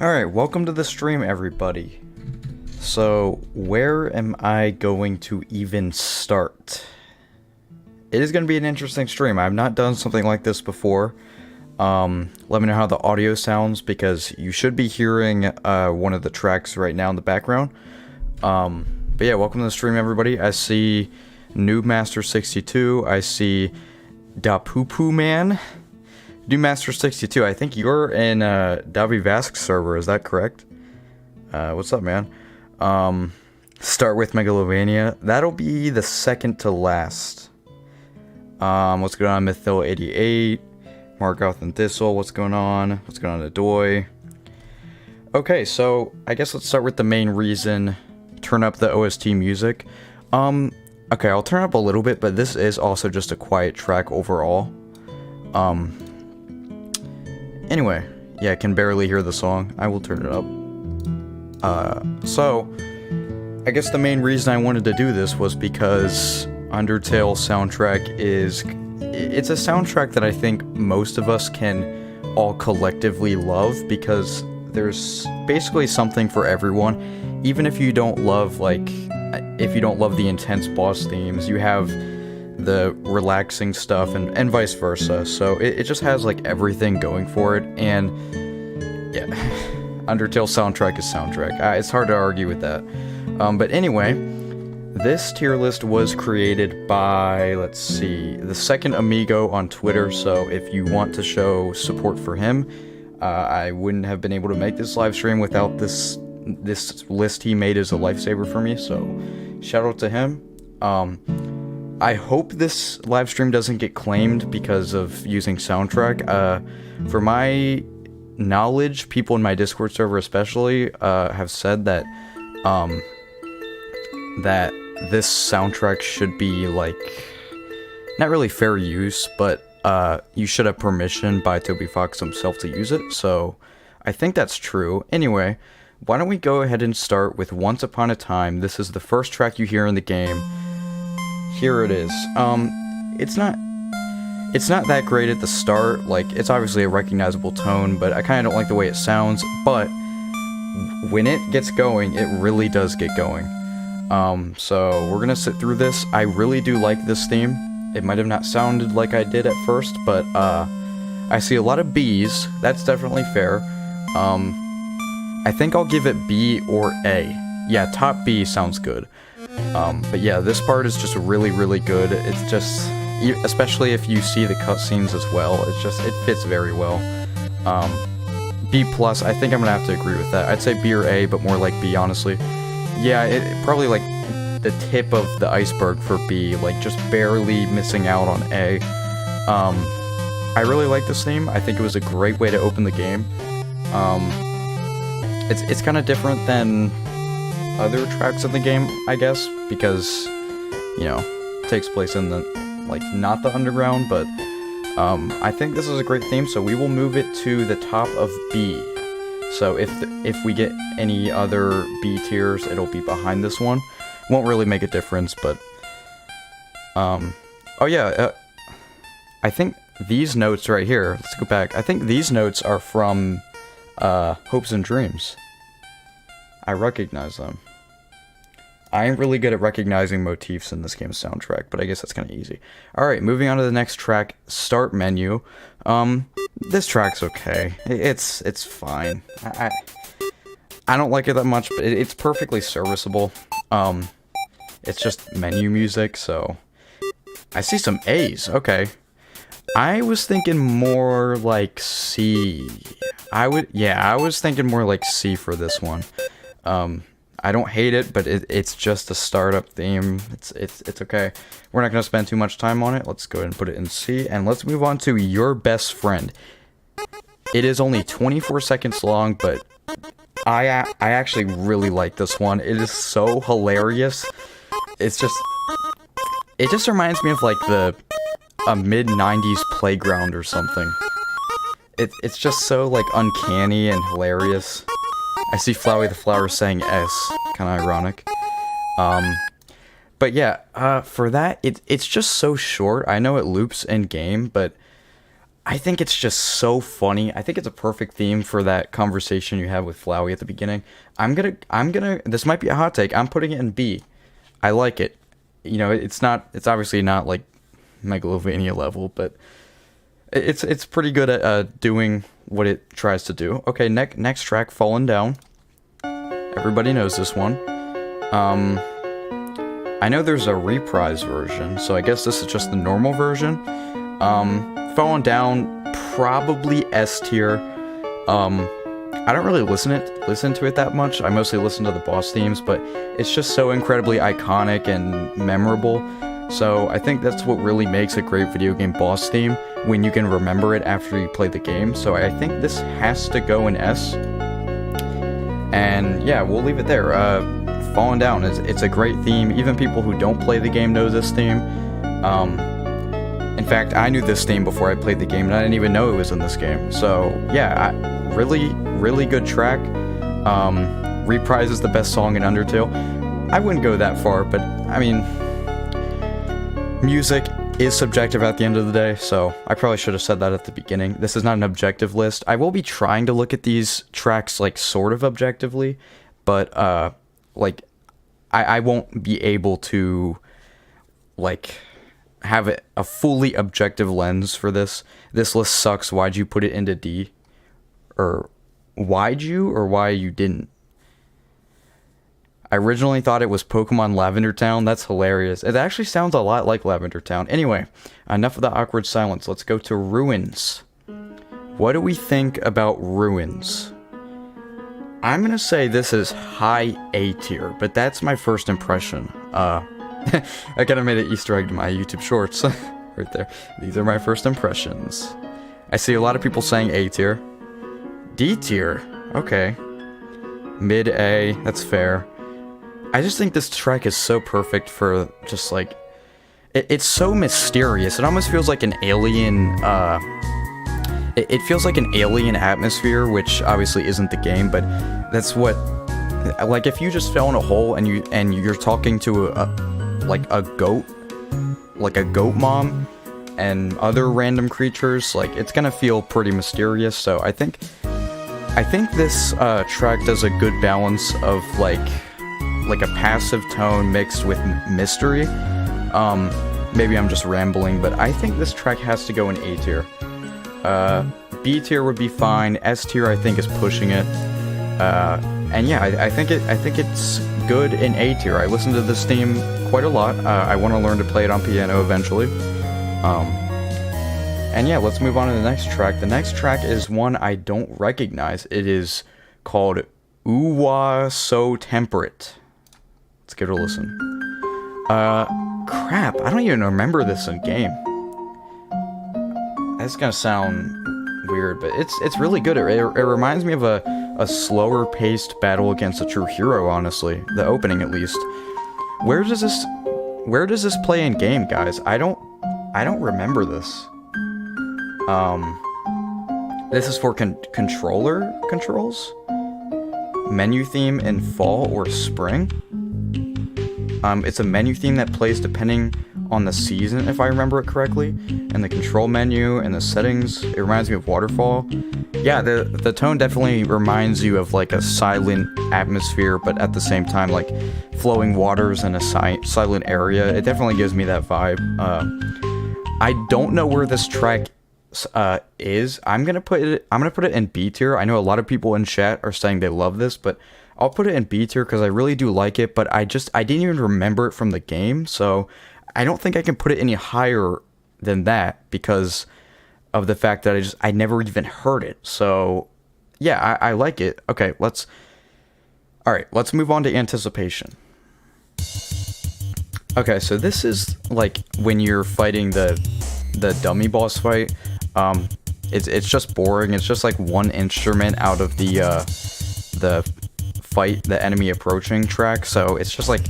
Alright, welcome to the stream, everybody. So, where am I going to even start? It is going to be an interesting stream. I've not done something like this before. Let me know how the audio sounds, because you should be hearing one of the tracks right now in the background. But yeah, welcome to the stream, everybody. I see Noobmaster62. I see Da Poo Poo Man. Noobmaster62, I think you're in Davi Vask server, is that correct? What's up, man? Start with Megalovania. That'll be the second to last. What's going on, Mythil88? Margoth and Thistle, what's going on? What's going on, Adoy? Okay, so I guess let's start with the main reason. Turn up the OST music. Okay, I'll turn up a little bit, but this is also just a quiet track overall. Anyway, yeah, I can barely hear the song. I will turn it up. So, I guess the main reason I wanted to do this was because Undertale soundtrack it's a soundtrack that I think most of us can all collectively love, because there's basically something for everyone. Even if you don't love, the intense boss themes, you have the relaxing stuff and vice versa. So it just has like everything going for it, and yeah, Undertale soundtrack is soundtrack. It's hard to argue with that. But anyway, this tier list was created by, let's see, the second Amigo on Twitter, so if you want to show support for him, I wouldn't have been able to make this live stream without this list he made as a lifesaver for me, so shout out to him. I hope this live stream doesn't get claimed because of using soundtrack. For my knowledge, people in my Discord server especially have said that that this soundtrack should be, like, not really fair use, but you should have permission by Toby Fox himself to use it, so I think that's true. Anyway, why don't we go ahead and start with Once Upon a Time. This is the first track you hear in the game. Here it is. It's not that great at the start. Like, it's obviously a recognizable tone, but I kind of don't like the way it sounds, but when it gets going, it really does get going. So we're gonna sit through this. I really do like this theme. It might have not sounded like I did at first, but I see a lot of B's. That's definitely fair. I think I'll give it B or A. Yeah, top B sounds good. But yeah, this part is just really, really good. It's just, especially if you see the cutscenes as well, it fits very well. B+, I think I'm gonna have to agree with that. I'd say B or A, but more like B, honestly. Yeah, it probably like the tip of the iceberg for B, like just barely missing out on A. I really like this theme. I think it was a great way to open the game. It's kind of different than other tracks of the game, I guess, because, you know, it takes place in the, like, not the underground, but I think this is a great theme, so we will move it to the top of B. So if we get any other B tiers, it'll be behind this one. Won't really make a difference, but oh yeah, I think these notes right here, let's go back. I think these notes are from Hopes and Dreams. I recognize them. I ain't really good at recognizing motifs in this game's soundtrack, but I guess that's kind of easy. Alright, moving on to the next track, Start Menu. This track's okay. It's fine. I don't like it that much, but it's perfectly serviceable. It's just menu music, so... I see some A's, okay. I was thinking more like C. I was thinking more like C for this one. I don't hate it, but it's just a startup theme. It's okay. We're not gonna spend too much time on it. Let's go ahead and put it in C, and let's move on to Your Best Friend. It is only 24 seconds long, but I actually really like this one. It is so hilarious. It just reminds me of like a mid-90s playground or something. It's just so like uncanny and hilarious. I see Flowey the Flower saying S, kind of ironic. But yeah, for that, it's just so short. I know it loops in game, but I think it's just so funny. I think it's a perfect theme for that conversation you had with Flowey at the beginning. This might be a hot take. I'm putting it in B. I like it. You know, it's obviously not like Megalovania level, but it's pretty good at doing what it tries to do. Okay, next track, Fallen Down. Everybody knows this one. I know there's a reprise version, so I guess this is just the normal version. Fallen Down, probably S tier. I don't really listen to it that much. I mostly listen to the boss themes, but it's just so incredibly iconic and memorable. So I think that's what really makes a great video game boss theme, when you can remember it after you play the game. So I think this has to go in S. And yeah, we'll leave it there. Fallen Down, it's a great theme. Even people who don't play the game know this theme. In fact, I knew this theme before I played the game, and I didn't even know it was in this game. So yeah, really good track. Reprise is the best song in Undertale. I wouldn't go that far, but I mean, music is subjective at the end of the day, so I probably should have said that at the beginning. This is not an objective list. I will be trying to look at these tracks like sort of objectively, but like I won't be able to like have a fully objective lens for this. This list sucks. Why'd you put it into D? Or why'd you, or why you didn't? I originally thought it was Pokemon Lavender Town. That's hilarious. It actually sounds a lot like Lavender Town. Anyway, enough of the awkward silence. Let's go to Ruins. What do we think about Ruins? I'm gonna say this is high A tier, but that's my first impression. I kind of made an Easter egg to my YouTube shorts. Right there. These are my first impressions. I see a lot of people saying A tier. D tier. Okay. Mid A. That's fair. I just think this track is so perfect for just like... It's so mysterious. It almost feels like an alien... It feels like an alien atmosphere, which obviously isn't the game, but that's what... Like, if you just fell in a hole and you're talking to a goat, like a goat mom, and other random creatures, like, it's gonna feel pretty mysterious. So I think this track does a good balance of like a passive tone mixed with mystery. Maybe I'm just rambling, but I think this track has to go in A tier. B tier would be fine. S tier I think is pushing it. And yeah, I think it's good in A tier. I listen to this theme quite a lot. I want to learn to play it on piano eventually. And yeah, let's move on to the next track. The next track is one I don't recognize. It is called Uwa So Temperate. Let's give it a listen. Crap, I don't even remember this in game. That's gonna sound weird, but it's really good. It reminds me of a slower paced battle against a true hero, honestly. The opening, at least. Where does this play in game, guys? I don't remember this. This is for controller controls? Menu theme in fall or spring? It's a menu theme that plays depending on the season, if I remember it correctly. And the control menu and the settings, it reminds me of Waterfall. Yeah, the tone definitely reminds you of like a silent atmosphere, but at the same time like flowing waters in a silent area. It definitely gives me that vibe. I don't know where this track is. I'm gonna put it in B tier. I know a lot of people in chat are saying they love this, but I'll put it in B tier because I really do like it, but I didn't even remember it from the game, so I don't think I can put it any higher than that because of the fact that I never even heard it. So yeah, I like it. Okay, let's move on to Anticipation. Okay, so this is like when you're fighting the dummy boss fight. It's just boring. It's just like one instrument out of the fight the enemy approaching track, so it's just like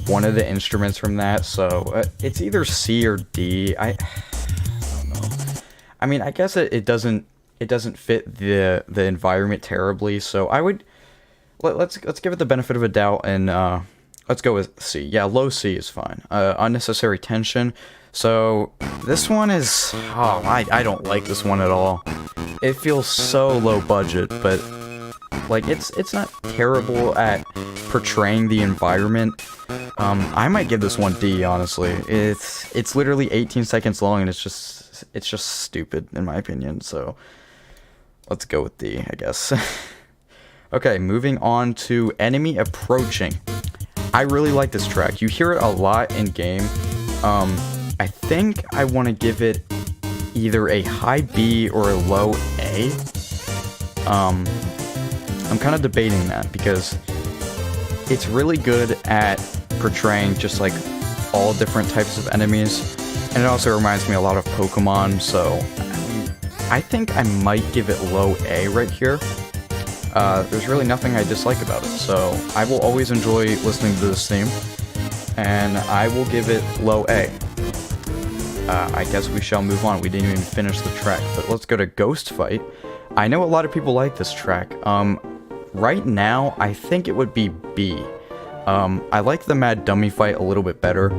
one of the instruments from that. So it's either C or D. I don't know. I mean, I guess it doesn't fit the environment terribly, so I would let's give it the benefit of a doubt and let's go with C. Yeah, low C is fine. Unnecessary tension. So, this one is... Oh, I don't like this one at all. It feels so low budget, but... Like, it's not terrible at portraying the environment. I might give this one D, honestly. It's literally 18 seconds long, and it's just stupid, in my opinion, so... Let's go with D, I guess. Okay, moving on to Enemy Approaching. I really like this track. You hear it a lot in game. I think I want to give it either a high B or a low A. I'm kind of debating that because it's really good at portraying just like all different types of enemies, and it also reminds me a lot of Pokemon, so I think I might give it low A right here. There's really nothing I dislike about it, so I will always enjoy listening to this theme, and I will give it low A. I guess we shall move on. We didn't even finish the track, but let's go to Ghost Fight. I know a lot of people like this track. Right now, I think it would be B. I like the Mad Dummy fight a little bit better.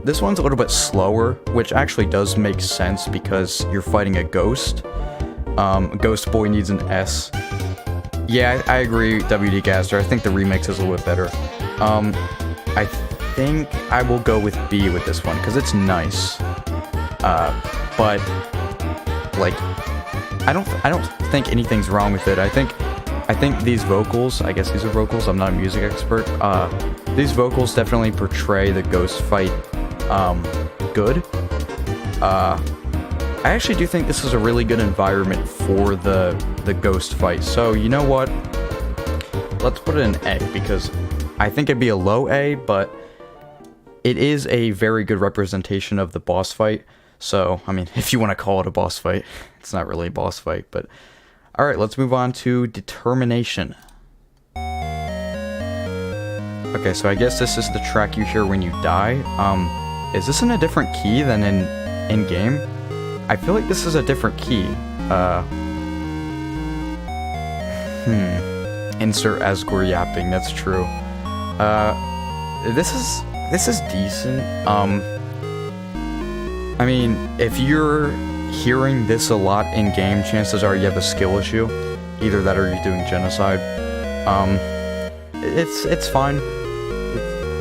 This one's a little bit slower, which actually does make sense because you're fighting a ghost. Ghost Boy needs an S. Yeah, I agree, WD Gaster. I think the remix is a little bit better. I think I will go with B with this one because it's nice. But like, I don't think anything's wrong with it. I think these vocals, I guess these are vocals, I'm not a music expert, these vocals definitely portray the ghost fight, good. I actually do think this is a really good environment for the ghost fight, so you know what, let's put it in A, because I think it'd be a low A, but it is a very good representation of the boss fight, so, I mean, if you want to call it a boss fight, it's not really a boss fight, but... Alright, let's move on to Determination. Okay, so I guess this is the track you hear when you die. Is this in a different key than in-game? I feel like this is a different key. Insert Asgore yapping, that's true. This is decent. I mean, if you're hearing this a lot in game, chances are you have a skill issue. Either that or you're doing Genocide. It's fine.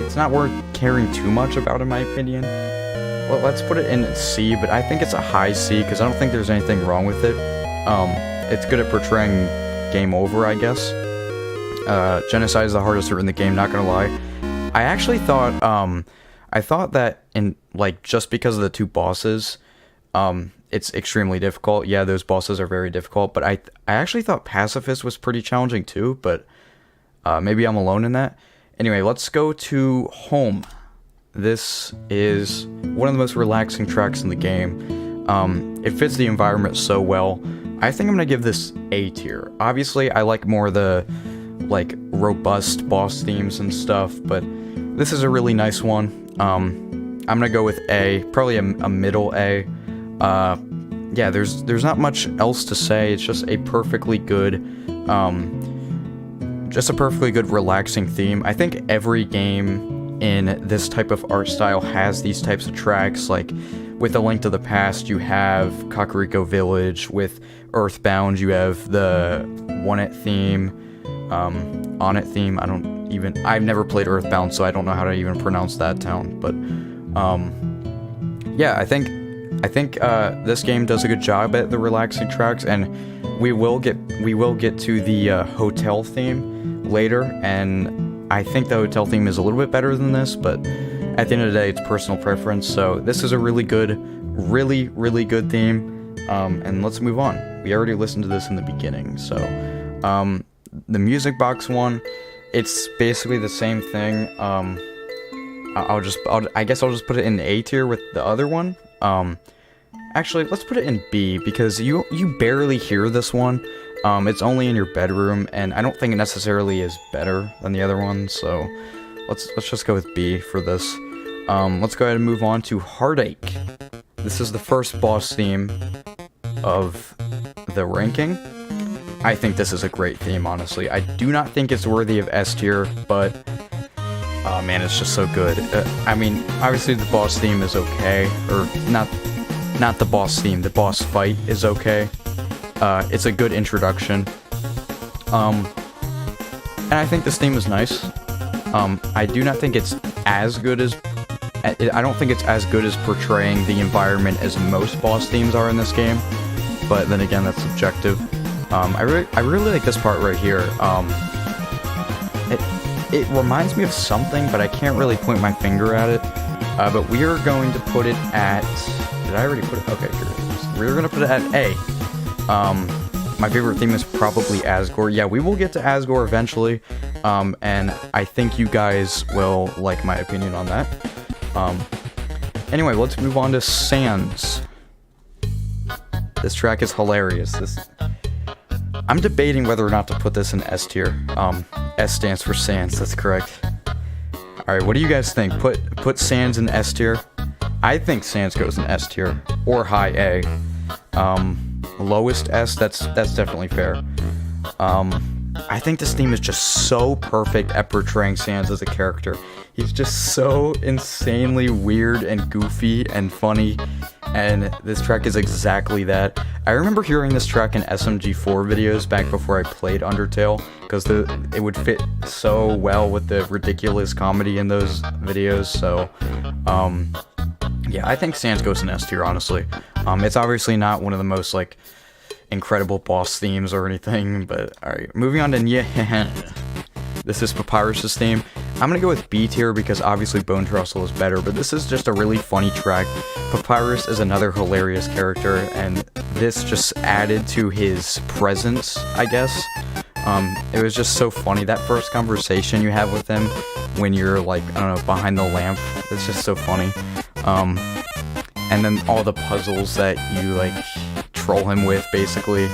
It's not worth caring too much about, in my opinion. Well, let's put it in C, but I think it's a high C because I don't think there's anything wrong with it. It's good at portraying game over, I guess. Genocide is the hardest hurt in the game, not gonna lie. I actually thought, I thought that in, like, just because of the two bosses, it's extremely difficult. Yeah, those bosses are very difficult, but I actually thought Pacifist was pretty challenging too, but maybe I'm alone in that. Anyway, let's go to Home. This is one of the most relaxing tracks in the game. It fits the environment so well. I think I'm gonna give this A tier. Obviously, I like more of the, like, robust boss themes and stuff, but this is a really nice one. I'm gonna go with A, probably a middle A. Yeah, there's not much else to say. It's just a perfectly good, relaxing theme. I think every game in this type of art style has these types of tracks. Like with A Link to the Past, you have Kakariko Village. With Earthbound, you have the On-It theme. On-It theme. I've never played Earthbound, so I don't know how to even pronounce that town. But yeah, I think this game does a good job at the relaxing tracks, and we will get to the hotel theme later, and I think the hotel theme is a little bit better than this, but at the end of the day, it's personal preference. So this is a really good theme, and let's move on. We already listened to this in the beginning, so the music box one, it's basically the same thing. I guess I'll just put it in A tier with the other one. Actually, let's put it in B, because you barely hear this one. It's only in your bedroom, and I don't think it necessarily is better than the other one, so let's just go with B for this. Let's go ahead and move on to Heartache. This is the first boss theme of the ranking. I think this is a great theme, honestly. I do not think it's worthy of S tier, but Oh man, it's just so good. I mean, obviously the boss theme is okay, or not the boss theme, the boss fight is okay. It's a good introduction. And I think this theme is nice. I do not think it's as good as... I don't think it's as good as portraying the environment as most boss themes are in this game. But then again, that's subjective. I really like this part right here. It reminds me of something, but I can't really point my finger at it. But we are going to put it at... Did I already put it? Okay, here it is. We're going to put it at A. My favorite theme is probably Asgore. Yeah, we will get to Asgore eventually. And I think you guys will like my opinion on that. Anyway, let's move on to Sans. This track is hilarious. I'm debating whether or not to put this in S tier. S stands for Sans, that's correct. Alright, what do you guys think? Put Sans in S tier? I think Sans goes in S tier. Or high A. Lowest S, that's definitely fair. I think this theme is just so perfect at portraying Sans as a character. He's just so insanely weird and goofy and funny, and this track is exactly that. I remember hearing this track in SMG4 videos back before I played Undertale, because it would fit so well with the ridiculous comedy in those videos, so, yeah, I think Sans goes in S tier, honestly. It's obviously not one of the most, like, incredible boss themes or anything, but, alright, moving on to Nyehe. This is Papyrus' theme. I'm gonna go with B tier because obviously Bone Trussell is better, but this is just a really funny track. Papyrus is another hilarious character, and this just added to his presence, I guess. It was just so funny, that first conversation you have with him when you're, like, I don't know, behind the lamp. It's just so funny. And then all the puzzles that you, like, troll him with, basically.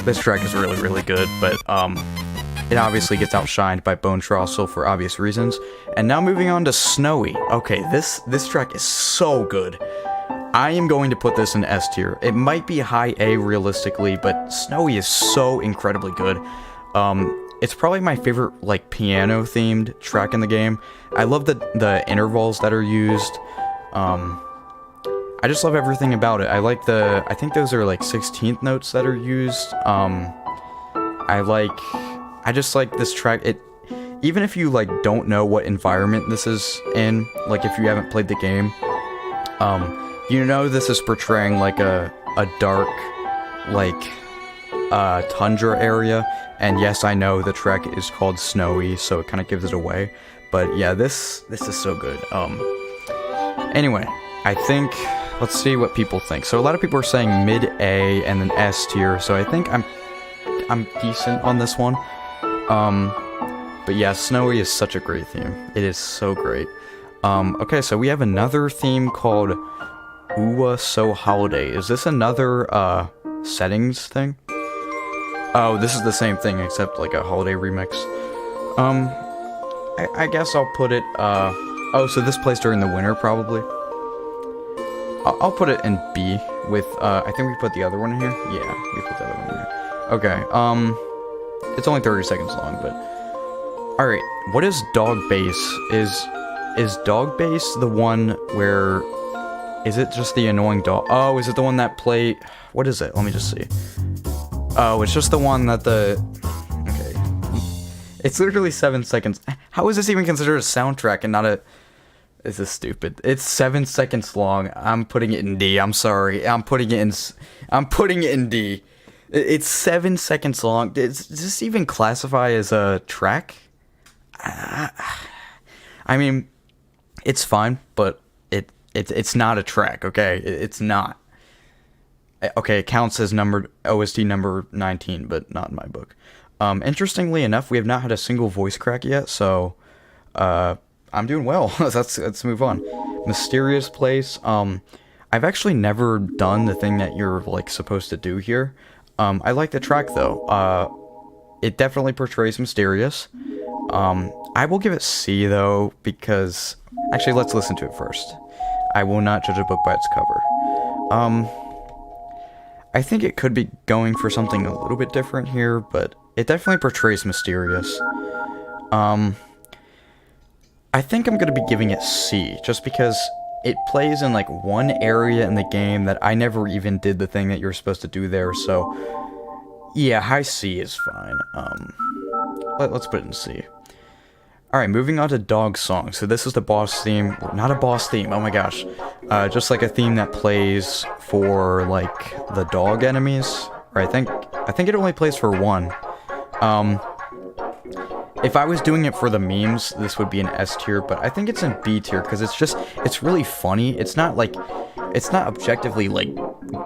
This track is really, really good, but, it obviously gets outshined by Bone Trussell for obvious reasons. And now moving on to Snowy. Okay, this track is so good. I am going to put this in S tier. It might be high A realistically, but Snowy is so incredibly good. It's probably my favorite, like, piano-themed track in the game. I love the intervals that are used. I just love everything about it. I think those are, like, 16th notes that are used. I just like this track. Even if you, like, don't know what environment this is in, like, if you haven't played the game, you know this is portraying, like, a dark, like, tundra area, and yes, I know the track is called Snowy, so it kind of gives it away, but yeah, this is so good. Anyway, I think, let's see what people think. So a lot of people are saying mid-A and then S tier, so I think I'm decent on this one. But yeah, Snowy is such a great theme. It is so great. Okay, so we have another theme called Uwa So Holiday. Is this another, settings thing? Oh, this is the same thing, except, like, a holiday remix. I guess I'll put it, oh, so this plays during the winter, probably? I'll put it in B with, I think we put the other one in here? Yeah, we put the other one in here. Okay, it's only 30 seconds long, but... Alright, what is Dog Bass? Is Dog Bass the one where... Is it just the annoying dog? Oh, is it the one that play... What is it? Let me just see. Oh, it's just the one that the... Okay. It's literally 7 seconds. How is this even considered a soundtrack and not a... This is stupid. It's 7 seconds long. I'm putting it in D. I'm sorry. I'm putting it in D. It's 7 seconds long. Does this even classify as a track? I mean, it's fine, but it's not a track, okay? It's not. Okay, it counts as OST number 19, but not in my book. Interestingly enough, we have not had a single voice crack yet, so I'm doing well. Let's move on. Mysterious Place. I've actually never done the thing that you're, like, supposed to do here. I like the track, though. It definitely portrays mysterious. I will give it C, though, because... Actually, let's listen to it first. I will not judge a book by its cover. I think it could be going for something a little bit different here, but it definitely portrays mysterious. I think I'm gonna be giving it C, just because it plays in like one area in the game that I never even did the thing that you're supposed to do there, so yeah, high C is fine. Let's put it in C. Alright, moving on to Dog Song. So this is the boss theme. Not a boss theme, oh my gosh. Just like a theme that plays for, like, the dog enemies. Or I think it only plays for one. If I was doing it for the memes, this would be an S tier, but I think it's in B tier, because it's really funny. It's not objectively, like,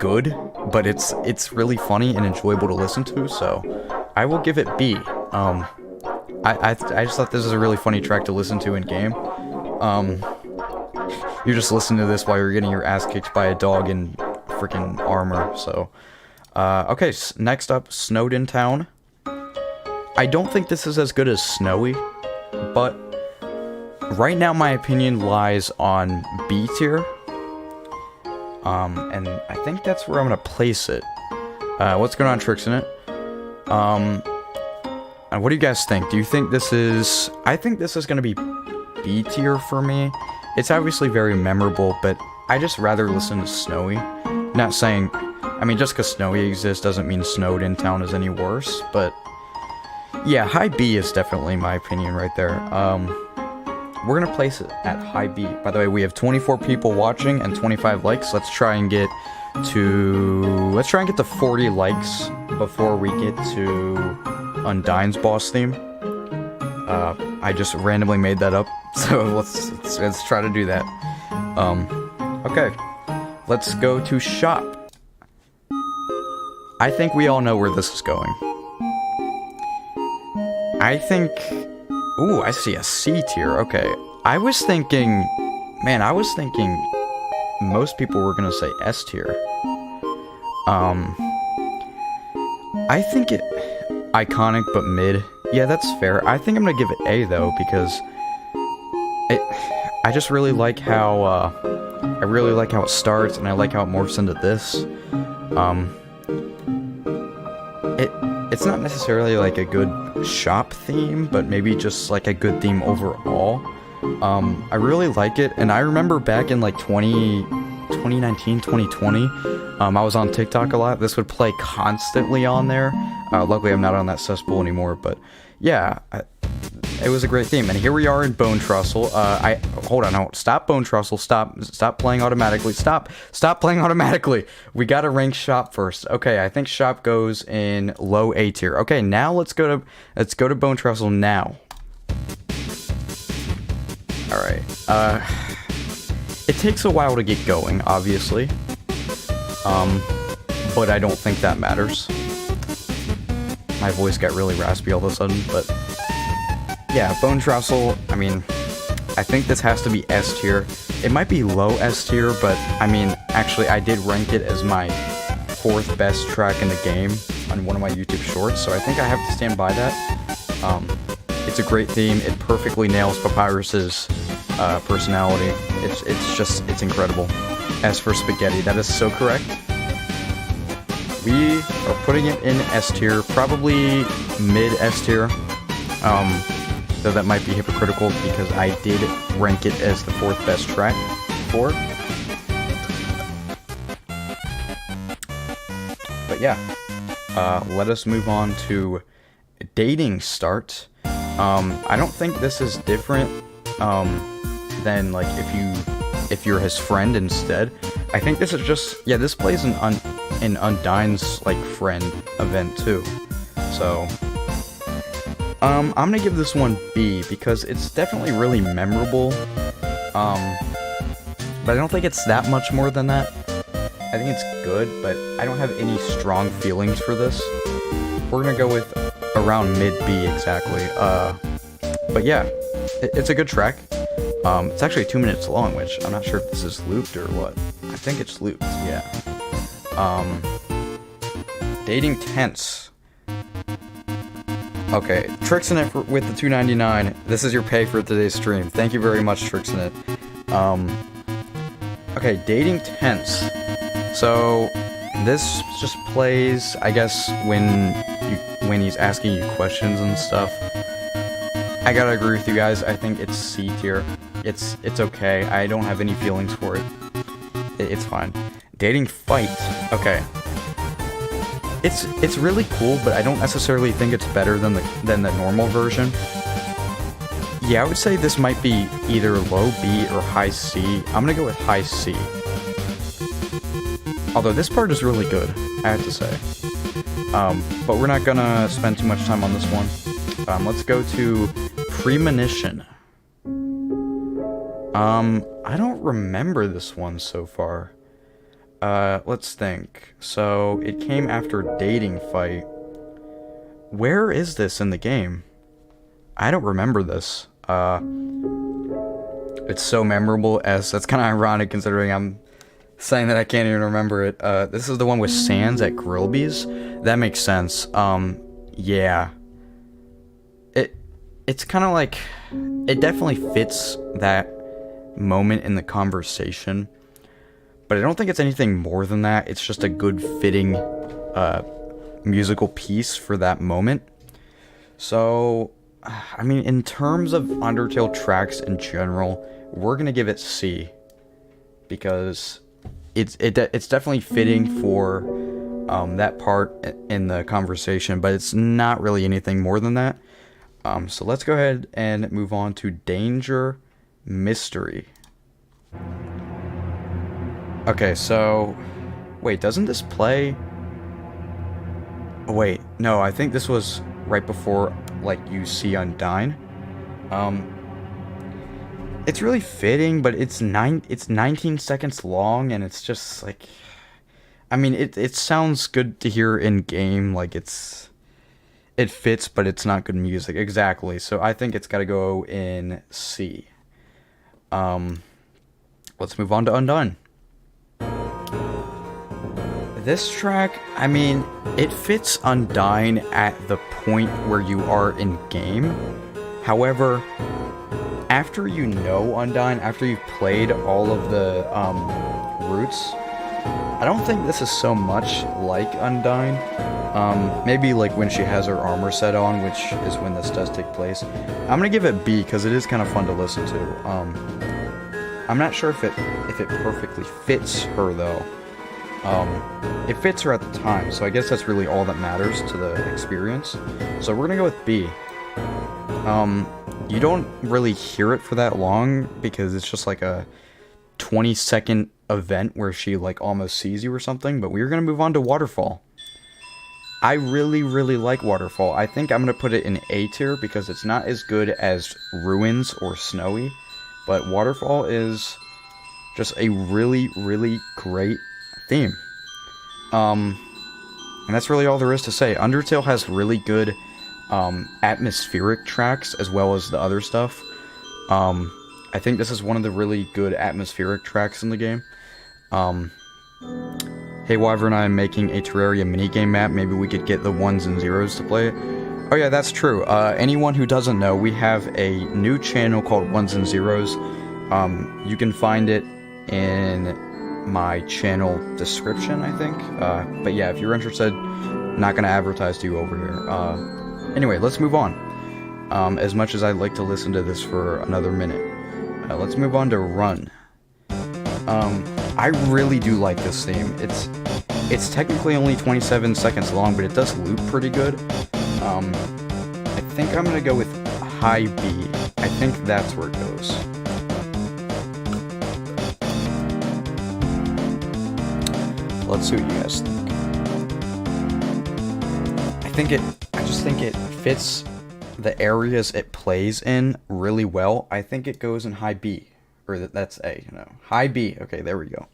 good, but it's really funny and enjoyable to listen to, so I will give it B. I just thought this is a really funny track to listen to in game. You're just listening to this while you're getting your ass kicked by a dog in freaking armor, so. Okay, next up, Snowdin Town. I don't think this is as good as Snowy, but right now my opinion lies on B tier. And I think that's where I'm gonna place it. What's going on, Tricks in it? What do you guys think? Do you think this is... I think this is going to be B tier for me. It's obviously very memorable, but I just rather listen to Snowy. Not saying... I mean, just because Snowy exists doesn't mean Snowdin Town is any worse, but... yeah, high B is definitely my opinion right there. We're going to place it at high B. By the way, we have 24 people watching and 25 likes. Let's try and get to 40 likes before we get to Undyne's boss theme. I just randomly made that up, so let's try to do that. Okay, let's go to shop. I think we all know where this is going. I think... ooh, I see a C tier. Okay, I was thinking most people were gonna say S tier. I think it... iconic but mid. Yeah, that's fair. I think I'm gonna give it A though, because I just really like how it starts, and I like how it morphs into this. It's not necessarily like a good shop theme, but maybe just like a good theme overall. I really like it, and I remember back in like 2019, 2020, I was on TikTok a lot. This would play constantly on there. Luckily, I'm not on that cesspool anymore, but yeah, it was a great theme. And here we are in Bone Trussell. Hold on, no, stop Bone Trussell. Stop playing automatically. Stop playing automatically. We gotta rank shop first. Okay, I think shop goes in low A tier. Okay, now let's go to Bone Trussell now. All right. It takes a while to get going, obviously. But I don't think that matters. My voice got really raspy all of a sudden, but yeah, Bone Trussell, I mean, I think this has to be S tier. It might be low S tier, but I mean, actually, I did rank it as my 4th best track in the game on one of my YouTube shorts, so I think I have to stand by that. It's a great theme. It perfectly nails Papyrus's personality. It's incredible. S for spaghetti, that is so correct. We are putting it in S tier, probably mid S tier. Though that might be hypocritical because I did rank it as the 4th best track before. But yeah, let us move on to dating start. I don't think this is different than like if you're his friend instead. I think this is just, yeah, this plays in Undyne's like friend event too. So I'm gonna give this one B because it's definitely really memorable. But I don't think it's that much more than that. I think it's good, but I don't have any strong feelings for this. We're gonna go with around mid B exactly. But yeah, it's a good track. It's actually 2 minutes long, which I'm not sure if this is looped or what. I think it's looped, yeah. Dating tense. Okay, Trixinit with the $2.99. This is your pay for today's stream. Thank you very much, Trixinit. Okay, dating tense. So this just plays, I guess, when he's asking you questions and stuff. I gotta agree with you guys. I think it's C tier. It's okay. I don't have any feelings for it. It's fine. Dating Fight. Okay. It's really cool, but I don't necessarily think it's better than the normal version. Yeah, I would say this might be either low B or high C. I'm gonna go with high C. Although this part is really good, I have to say. But we're not gonna spend too much time on this one. Let's go to Premonition. I don't remember this one so far. Let's think. So, it came after Dating Fight. Where is this in the game? I don't remember this. It's so memorable, as that's kind of ironic considering I'm saying that I can't even remember it. This is the one with Sans at Grillby's. That makes sense. Yeah. It's kind of like, it definitely fits that moment in the conversation, but I don't think it's anything more than that. It's just a good fitting musical piece for that moment. So, I mean, in terms of Undertale tracks in general, we're gonna give it C, because it's definitely fitting for that part in the conversation, but it's not really anything more than that. So let's go ahead and move on to Danger Mystery. Okay, so wait, doesn't this play? Oh, wait, no, I think this was right before, like, you see Undyne. It's really fitting, but it's 19 seconds long, and it's just like, I mean, it sounds good to hear in game, like it fits, but it's not good music. Exactly. So I think it's got to go in C. Let's move on to Undyne. This track, I mean, it fits Undyne at the point where you are in game. However, after you know Undyne, after you've played all of the routes, I don't think this is so much like Undyne. Maybe like when she has her armor set on, which is when this does take place. I'm gonna give it B because it is kind of fun to listen to. I'm not sure if it perfectly fits her though. It fits her at the time, so I guess that's really all that matters to the experience. So we're gonna go with B. You don't really hear it for that long because it's just like a 20-second event where she like almost sees you or something, but we're gonna move on to Waterfall. I really like Waterfall. I think I'm gonna put it in A tier because it's not as good as Ruins or Snowy, but Waterfall is just a really great theme. And that's really all there is to say. Undertale has really good atmospheric tracks as well as the other stuff. I think this is one of the really good atmospheric tracks in the game. Hey Wyvern, I am making a Terraria minigame map. Maybe we could get the 1s and 0s to play it. Oh yeah, that's true. Anyone who doesn't know, we have a new channel called 1s and 0s. You can find it in my channel description, I think. But yeah, if you're interested, not gonna advertise to you over here. Anyway, let's move on. As much as I'd like to listen to this for another minute. Let's move on to Run. I really do like this theme. It's technically only 27 seconds long, but it does loop pretty good. I think I'm gonna go with high B. I think that's where it goes. Let's see what you guys think. I just think it fits the areas it plays in really well. I think it goes in high B. Or that's A, you know. High B. Okay, there we go.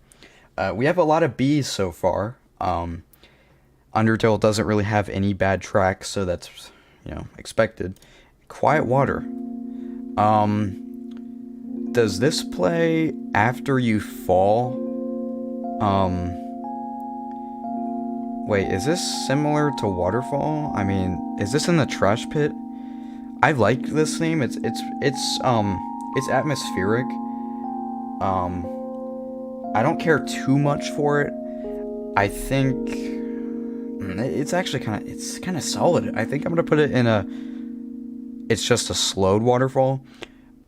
We have a lot of B's so far. Undertale doesn't really have any bad tracks, so that's, you know, expected. Quiet Water. Does this play after you fall? Wait, is this similar to Waterfall? I mean, is this in the trash pit? I like this theme. It's atmospheric. I don't care too much for it. I think it's actually kind of solid. I think I'm gonna put it in it's just a slowed waterfall.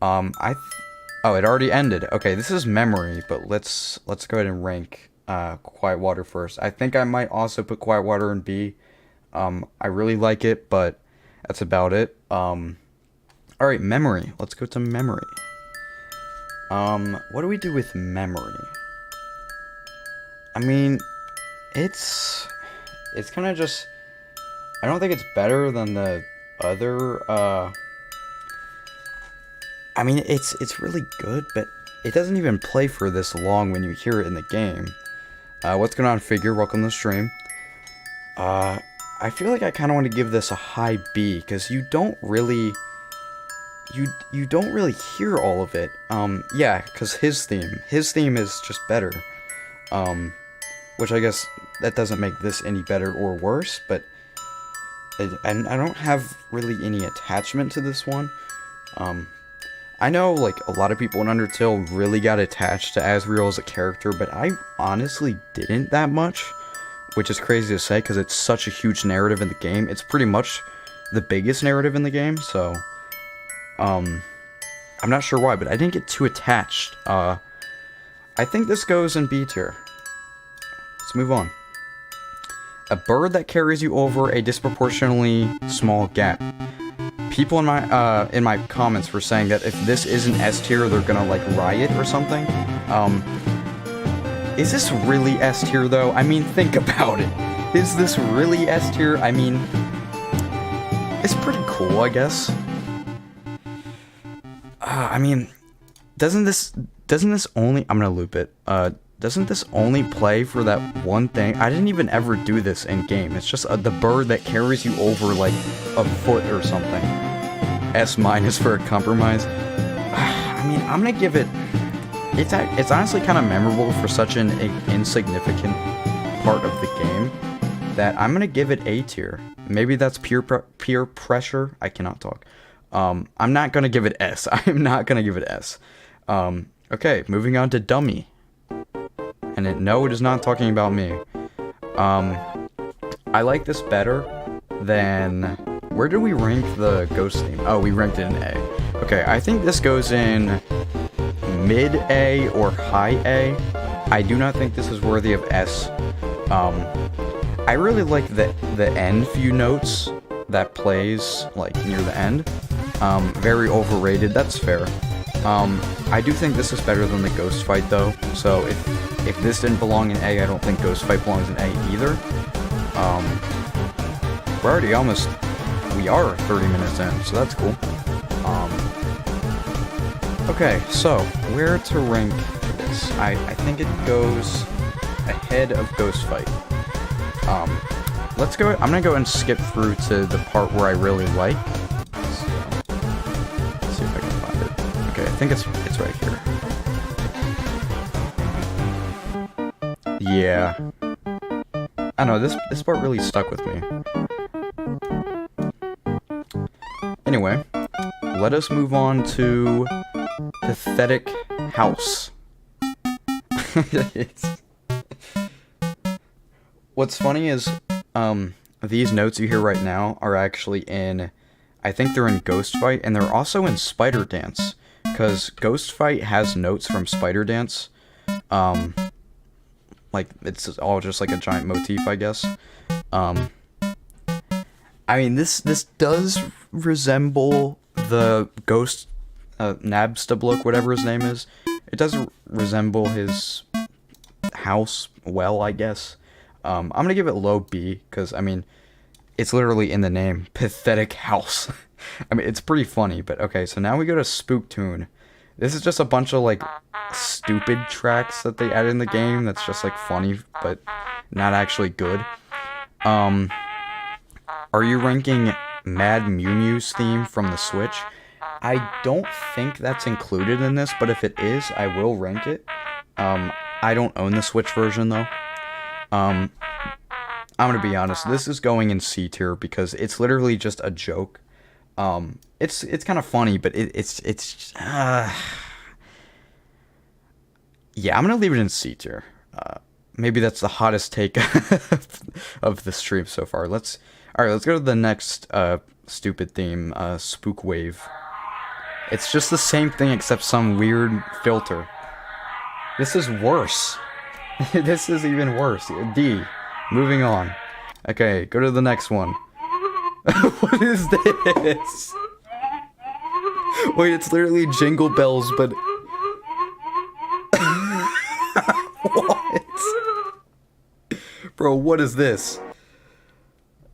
Oh, it already ended. Okay, this is memory, but let's go ahead and rank Quiet Water first. I think I might also put Quiet Water in B. I really like it, but that's about it. Alright, memory. Let's go to memory. What do we do with memory? I mean, it's kind of just, I don't think it's better than the other, I mean, it's really good, but it doesn't even play for this long when you hear it in the game. What's going on, Figure? Welcome to the stream. I feel like I kind of want to give this a high B, because you don't really hear all of it. Yeah, because his theme is just better. Which I guess that doesn't make this any better or worse, but I don't have really any attachment to this one. I know, like, a lot of people in Undertale really got attached to Asgore as a character, but I honestly didn't that much, which is crazy to say, because it's such a huge narrative in the game. It's pretty much the biggest narrative in the game, so, I'm not sure why, but I didn't get too attached. I think this goes in B tier. Let's move on. A bird that carries you over a disproportionately small gap. People in my comments were saying that if this isn't S tier, they're gonna, like, riot or something. Is this really S tier, though? I mean, think about it. Is this really S tier? I mean, it's pretty cool, I guess. I mean, doesn't this only... I'm gonna loop it. Doesn't this only play for that one thing? I didn't even ever do this in game. It's just the bird that carries you over, like, a foot or something. S- for a compromise. I mean, I'm gonna give it... It's honestly kind of memorable for such an insignificant part of the game that I'm gonna give it A tier. Maybe that's peer pressure. I cannot talk. I'm not gonna give it S. I'm not gonna give it S. Okay, moving on to Dummy. And no, it is not talking about me. I like this better than... Where did we rank the Ghost theme? Oh, we ranked it in A. Okay, I think this goes in mid A or high A. I do not think this is worthy of S. I really like the end few notes that plays, like, near the end. Very overrated, that's fair. I do think this is better than the Ghost fight, though. So if this didn't belong in A, I don't think Ghost fight belongs in A either. We're already almost... We are 30 minutes in, so that's cool. Okay, so where to rank this? I think it goes ahead of Ghost fight. Let's go... I'm gonna go and skip through to the part where I really like. So, let's see if I can find it. Okay, I think it's right here. Yeah. I don't know, this part really stuck with me. Anyway, let us move on to Pathetic House. What's funny is, these notes you hear right now are actually in, I think they're in Ghost Fight, and they're also in Spider Dance, because Ghost Fight has notes from Spider Dance. Like, it's all just like a giant motif, I guess. I mean, this does resemble the Ghost, Nabstablook, whatever his name is. It does resemble his house well, I guess. I'm gonna give it low B, because, I mean, it's literally in the name, Pathetic House. I mean, it's pretty funny, but okay, so now we go to Spooktoon. This is just a bunch of, like, stupid tracks that they add in the game that's just, like, funny, but not actually good. Are you ranking Mad Mew Mew's theme from the Switch? I don't think that's included in this, but if it is, I will rank it. I don't own the Switch version, though. I'm gonna be honest, this is going in C tier because it's literally just a joke. It's kind of funny, but it's yeah, I'm gonna leave it in C tier. Maybe that's the hottest take of the stream so far. Alright, let's go to the next stupid theme, Spook Wave. It's just the same thing except some weird filter. This is worse. This is even worse. D. Moving on. Okay, go to the next one. What is this? Wait, it's literally Jingle Bells, but... What? Bro, what is this?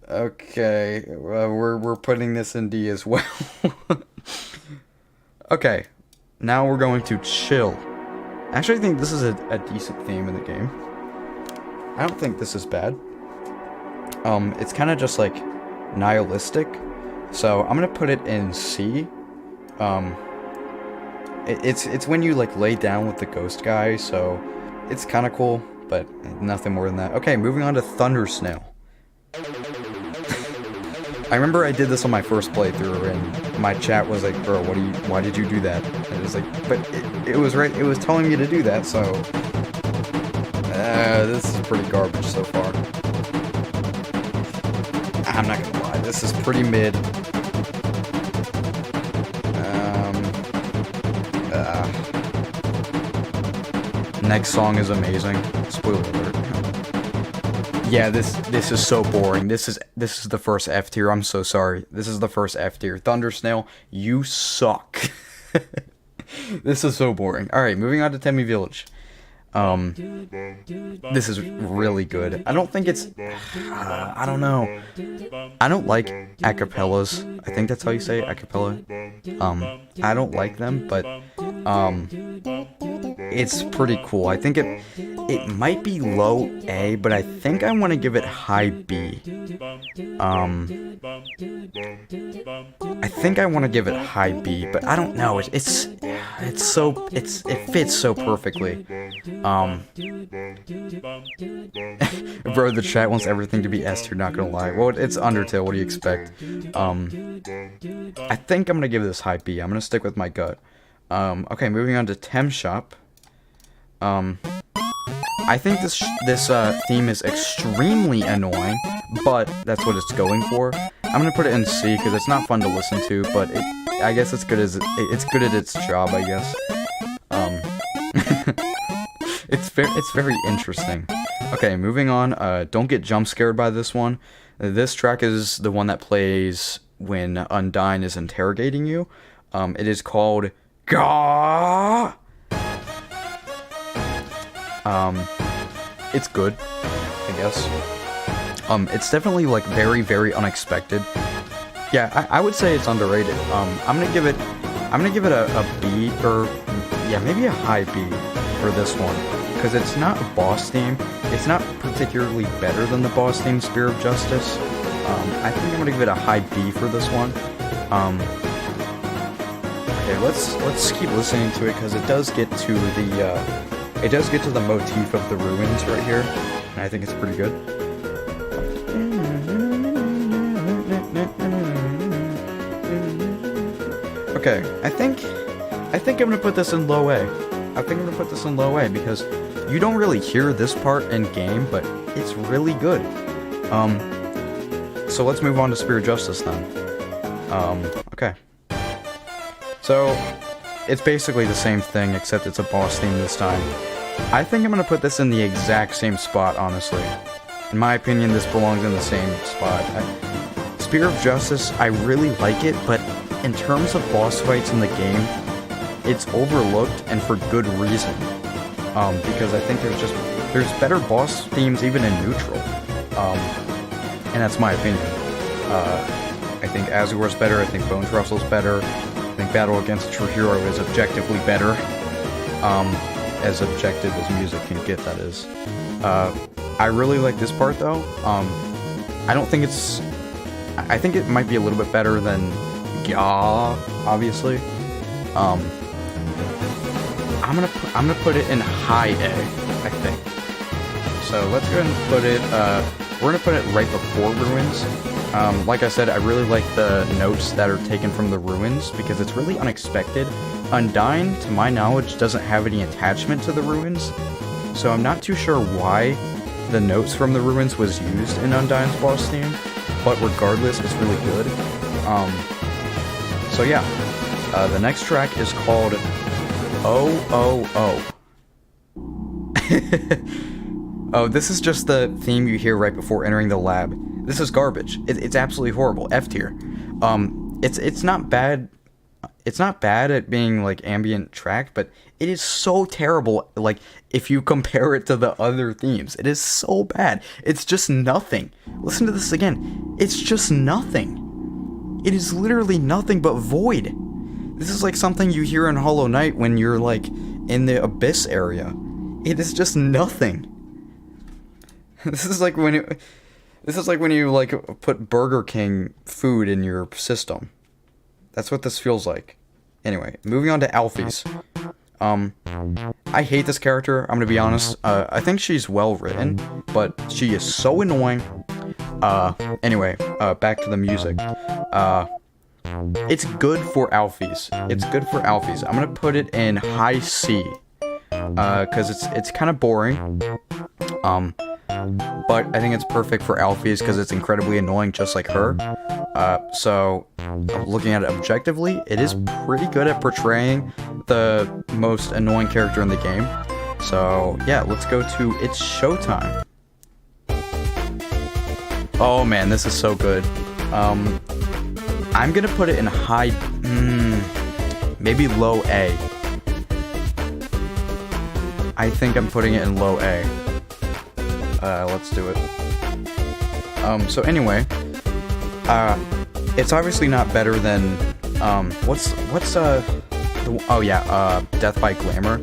Okay, we're putting this in D as well. Okay, now we're going to chill. Actually, I think this is a decent theme in the game. I don't think this is bad. It's kind of just like nihilistic. So I'm gonna put it in C. It's when you like lay down with the ghost guy, so it's kind of cool, but nothing more than that. Okay, moving on to Thunder Snail. I remember I did this on my first playthrough, and my chat was like, "Bro, why did you do that?" And it was like, but it was right. It was telling me to do that, so this is pretty garbage so far. I'm not gonna lie, this is pretty mid. Next song is amazing. Spoiler alert. Yeah, this is so boring. This is the first F tier. I'm so sorry. This is the first F tier. Thunder Snail, you suck. This is so boring. All right, moving on to Temmie Village. This is really good. I don't think it's... I don't know. I don't like acapellas. I think that's how you say it, acapella. I don't like them, but it's pretty cool. I think it might be low A, but I think I want to give it high B. I think I want to give it high B, but I don't know. It fits so perfectly. Bro, the chat wants everything to be S tier, not gonna lie. Well, it's Undertale, what do you expect? I think I'm gonna give this high B. I'm gonna stick with my gut. Okay, moving on to Tem Shop. I think this theme is extremely annoying, but that's what it's going for. I'm gonna put it in C because it's not fun to listen to, but I guess it's good at its job, I guess. It's very interesting. Okay, moving on. Don't get jump scared by this one. This track is the one that plays when Undyne is interrogating you. It is called Gah. It's good, I guess. It's definitely like very, very unexpected. Yeah, I would say it's underrated. I'm gonna give it a B, or yeah, maybe a high B for this one, because it's not a boss theme. It's not particularly better than the boss theme, Spear of Justice. I think I'm gonna give it a high B for this one. Okay, let's keep listening to it because it does get to the motif of the ruins right here, and I think it's pretty good. Okay, I think I'm gonna put this in low A. I think I'm gonna put this in low A because you don't really hear this part in game, but it's really good. So let's move on to Spear of Justice then. Okay. So it's basically the same thing except it's a boss theme this time. I think I'm gonna put this in the exact same spot, honestly. In my opinion, this belongs in the same spot. Spear of Justice, I really like it, but in terms of boss fights in the game, it's overlooked, and for good reason. Because I think there's better boss themes even in neutral. And that's my opinion. I think Asgore's better, I think Bone Rustle's better, I think Battle Against a True Hero is objectively better. As objective as music can get, that is. I really like this part though. I don't think I think it might be a little bit better than Gah, obviously. I'm gonna put it in high A, I think. So let's go ahead and put it, we're gonna put it right before Ruins. Like I said, I really like the notes that are taken from the Ruins because it's really unexpected. Undyne, to my knowledge, doesn't have any attachment to the Ruins, so I'm not too sure why the notes from the Ruins was used in Undyne's boss theme, but regardless, it's really good. So yeah, the next track is called Oh. Oh, this is just the theme you hear right before entering the lab. This is garbage. It's absolutely horrible. F tier. It's not bad. It's not bad at being like ambient track, but it is so terrible. Like if you compare it to the other themes, it is so bad. It's just nothing. Listen to this again. It's just nothing. It is literally nothing but void. This is like something you hear in Hollow Knight when you're like in the abyss area. It is just nothing. This is like when you like put Burger King food in your system. That's what this feels like. Anyway, moving on to Alphys. I hate this character, I'm gonna be honest. I think she's well written, but she is so annoying. Anyway, back to the music. It's good for Alphys. It's good for Alphys. I'm gonna put it in high C. Cause it's kind of boring. But I think it's perfect for Alphys because it's incredibly annoying just like her. So, looking at it objectively, it is pretty good at portraying the most annoying character in the game. So, yeah, let's go to It's Showtime. Oh man, this is so good. I'm gonna put it in high, maybe low A. I think I'm putting it in low A. Let's do it. So anyway, it's obviously not better than, Death by Glamour.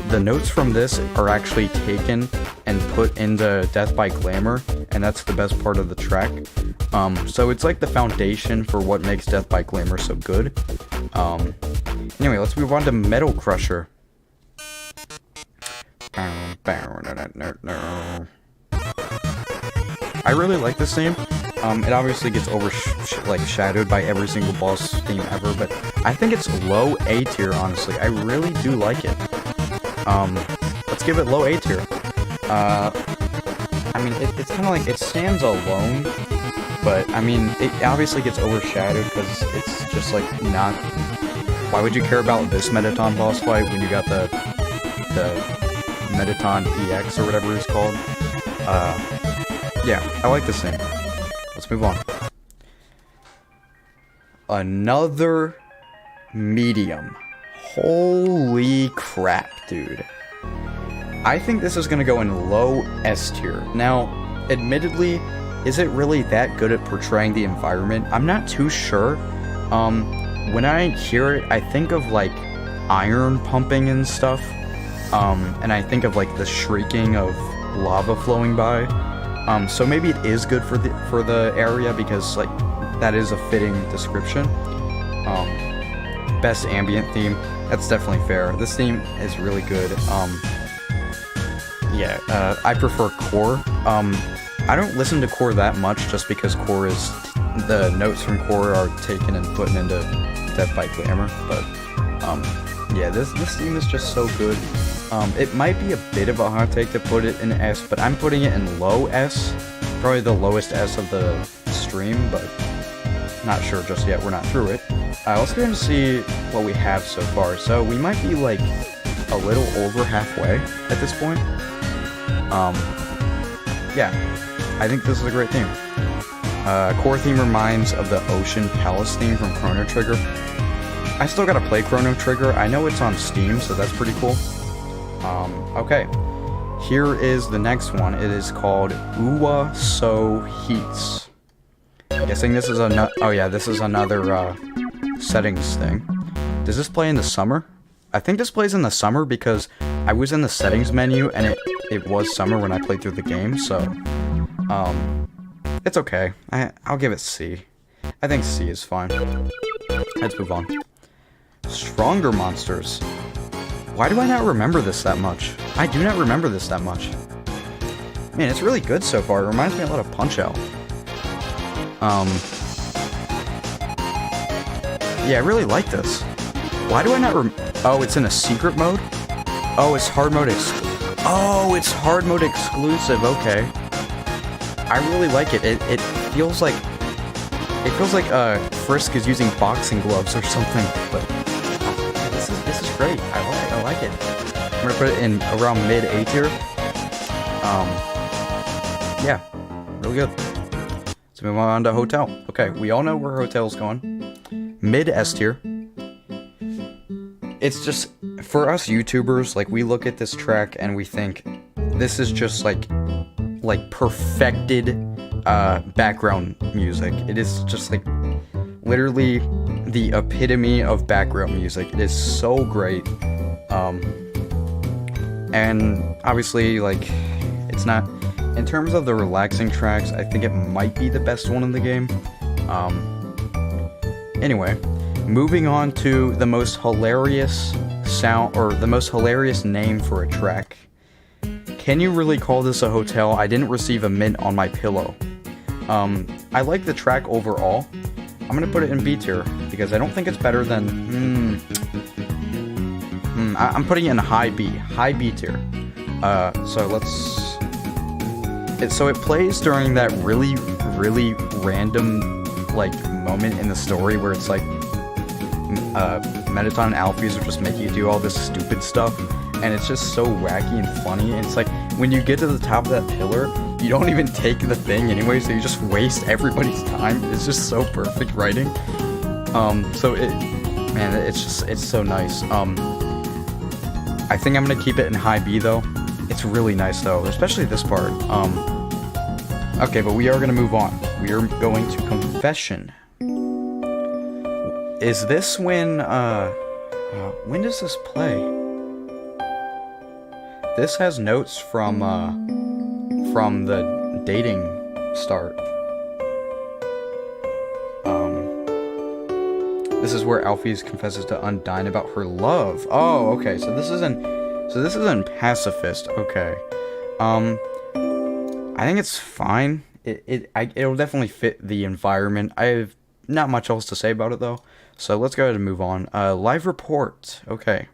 The notes from this are actually taken and put into Death by Glamour, and that's the best part of the track. So it's like the foundation for what makes Death by Glamour so good. Anyway, let's move on to Metal Crusher. I really like this theme. It obviously gets shadowed by every single boss theme ever, but I think it's low A tier, honestly. I really do like it. Let's give it low A tier. I mean, it's kind of like, it stands alone, but, I mean, it obviously gets overshadowed because it's just, like, not... Why would you care about this Mettaton boss fight when you got the Mettaton EX or whatever it's called? Yeah, I like this thing. Let's move on. Another medium. Holy crap, dude. I think this is gonna go in low S tier. Now, admittedly, is it really that good at portraying the environment? I'm not too sure. When I hear it, I think of like iron pumping and stuff. And I think of like the shrieking of lava flowing by. So maybe it is good for the area because like that is a fitting description. Best ambient theme, that's definitely fair. This theme is really good. I prefer Core. I don't listen to Core that much just because Core is the notes from Core are taken and put into Death by Glamour. But yeah, this theme is just so good. It might be a bit of a hot take to put it in S, but I'm putting it in low S. Probably the lowest S of the stream, but not sure just yet. We're not through it. Let's go ahead and see what we have so far. So we might be like a little over halfway at this point. Yeah, I think this is a great theme. Core theme reminds of the Ocean Palace theme from Chrono Trigger. I still gotta play Chrono Trigger. I know it's on Steam, so that's pretty cool. Okay. Here is the next one. It is called Uwa So Heats. Guessing this is this is another settings thing. Does this play in the summer? I think this plays in the summer because I was in the settings menu and it was summer when I played through the game, so it's okay. I'll give it C. I think C is fine. Let's move on. Stronger monsters. Why do I not remember this that much? I do not remember this that much. Man, it's really good so far. It reminds me a lot of Punch-Out. Yeah, I really like this. Why do I not oh, it's in a secret mode? Oh, it's hard mode it's hard mode exclusive, okay. I really like it. It feels like It feels like Frisk is using boxing gloves or something. But yeah, this is great. I like it. I'm gonna put it in around mid A tier. Yeah, really good. Let's move on to Hotel. Okay, we all know where Hotel's going. Mid S tier. It's just, for us YouTubers, like, we look at this track and we think, this is just, like perfected, background music. It is just, like, literally the epitome of background music. It is so great. And, obviously, like, it's not, in terms of the relaxing tracks, I think it might be the best one in the game. Anyway, moving on to the most hilarious sound, or the most hilarious name for a track. Can you really call this a hotel? I didn't receive a mint on my pillow. I like the track overall. I'm gonna put it in B tier, because I don't think it's better than, I'm putting it in high B tier. So it plays during that really, really random, like, moment in the story where it's like, Mettaton and Alphys are just making you do all this stupid stuff, and it's just so wacky and funny, and it's like, when you get to the top of that pillar, you don't even take the thing anyway, so you just waste everybody's time. It's just so perfect writing. It's so nice. I think I'm gonna keep it in high B though. It's really nice though, especially this part. Okay, but we are gonna move on. We are going to Confession. Is this when does this play? This has notes from the dating start. This is where Alphys confesses to Undyne about her love. Oh, okay, so this isn't Pacifist, okay. I think it's fine. It'll definitely fit the environment. I have not much else to say about it though. So let's go ahead and move on. Live report. Okay.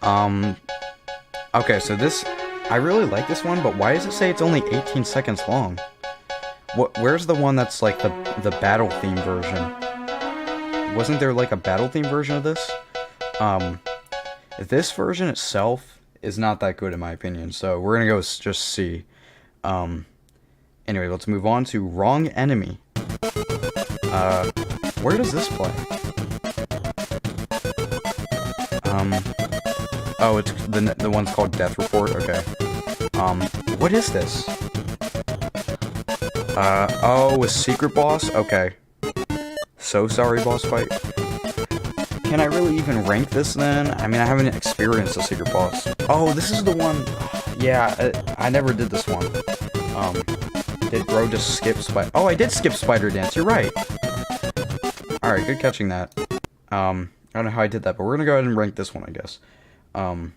Okay, so this, I really like this one, but why does it say it's only 18 seconds long? Where's the one that's like the battle theme version? Wasn't there like a battle theme version of this? This version itself is not that good in my opinion, so we're gonna go just C. Anyway, let's move on to Wrong Enemy. Where does this play? Oh, it's the one's called Death Report, okay. What is this? Oh, a secret boss? Okay. So sorry, boss fight. Can I really even rank this then? I mean, I haven't experienced a secret boss. Oh, this is the one. Yeah, I never did this one. Did bro just skip Spider? Oh, I did skip Spider Dance. You're right. All right, good catching that. I don't know how I did that, but we're gonna go ahead and rank this one, I guess. I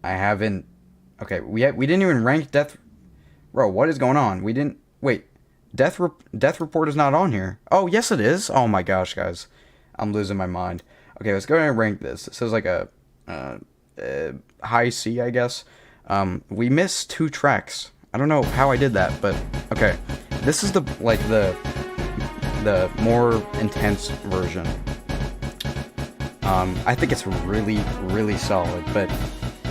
haven't. Okay, we didn't even rank Death. Bro, what is going on? We didn't. Wait, Death Report is not on here. Oh, yes, it is. Oh my gosh, guys, I'm losing my mind. Okay, let's go ahead and rank this. It says like a high C, I guess. We missed 2 tracks. I don't know how I did that, but okay. This is the more intense version. I think it's really, really solid, but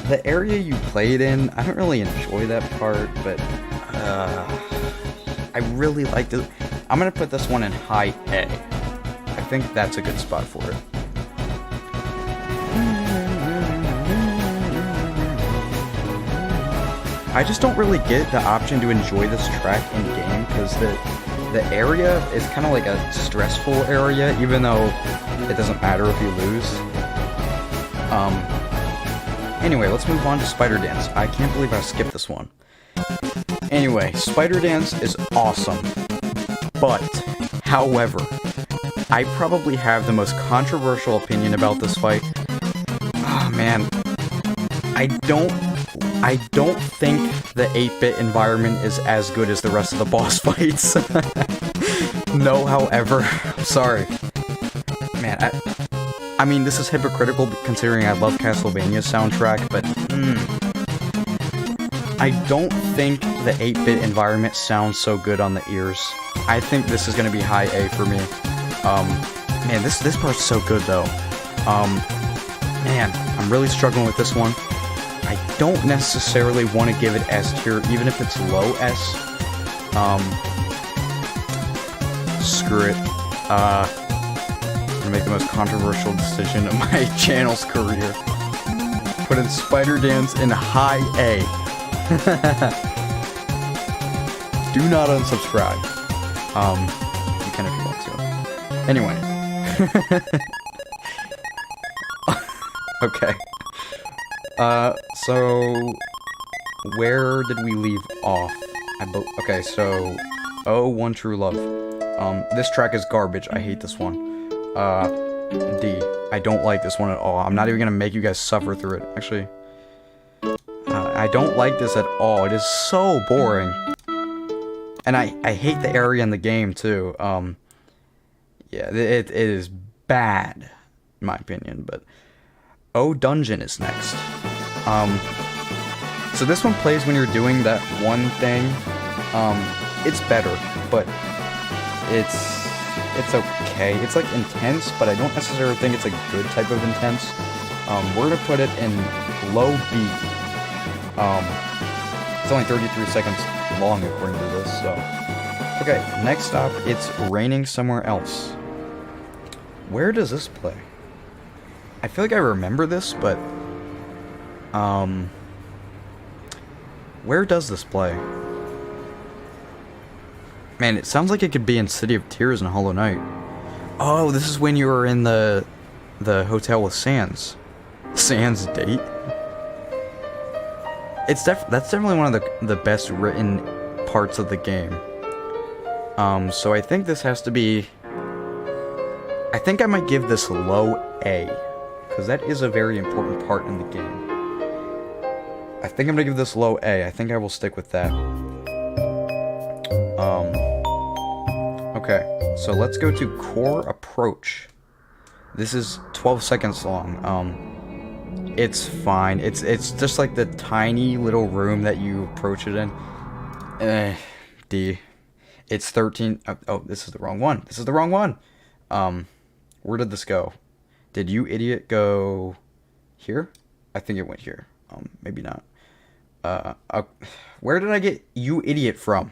the area you played in, I don't really enjoy that part, but I really liked it. I'm gonna put this one in high A. I think that's a good spot for it. I just don't really get the option to enjoy this track in game, because the area is kind of like a stressful area, even though it doesn't matter if you lose. Anyway, let's move on to Spider Dance. I can't believe I skipped this one. Anyway, Spider Dance is awesome. But, however, I probably have the most controversial opinion about this fight. Oh man. I don't think the 8-bit environment is as good as the rest of the boss fights. No, however, I'm sorry. Man, I mean, this is hypocritical considering I love Castlevania's soundtrack, but I don't think the 8-bit environment sounds so good on the ears. I think this is gonna be high A for me. Man, this part's so good though. Man, I'm really struggling with this one. I don't necessarily want to give it S tier, even if it's low S. Screw it. I'm gonna make the most controversial decision of my channel's career. Put in Spider Dance in high A. Do not unsubscribe. You can if you want to. Anyway. Okay. So where did we leave off? Okay, so One True Love. This track is garbage. I hate this one. D. I don't like this one at all. I'm not even gonna make you guys suffer through it. Actually, I don't like this at all. It is so boring. And I hate the area in the game too. Yeah, it is bad, in my opinion, but O Dungeon is next. So this one plays when you're doing that one thing. It's better, but it's okay. It's like intense, but I don't necessarily think it's a good type of intense. We're gonna put it in low B. It's only 33 seconds long according to this, so. Okay, next up, it's Raining Somewhere Else. Where does this play? I feel like I remember this, but where does this play? Man, it sounds like it could be in City of Tears and Hollow Knight. Oh, this is when you were in the hotel with Sans. Sans date? That's definitely one of the best written parts of the game. So I think this has to be... I think I might give this low A, because that is a very important part in the game. I think I'm gonna give this low A. I think I will stick with that. Okay, so let's go to Core Approach. This is 12 seconds long. It's fine. It's just like the tiny little room that you approach it in. D. It's 13. Oh, this is the wrong one. This is the wrong one. Where did this go? Did You Idiot go here? I think it went here. Maybe not. Where did I get You Idiot from?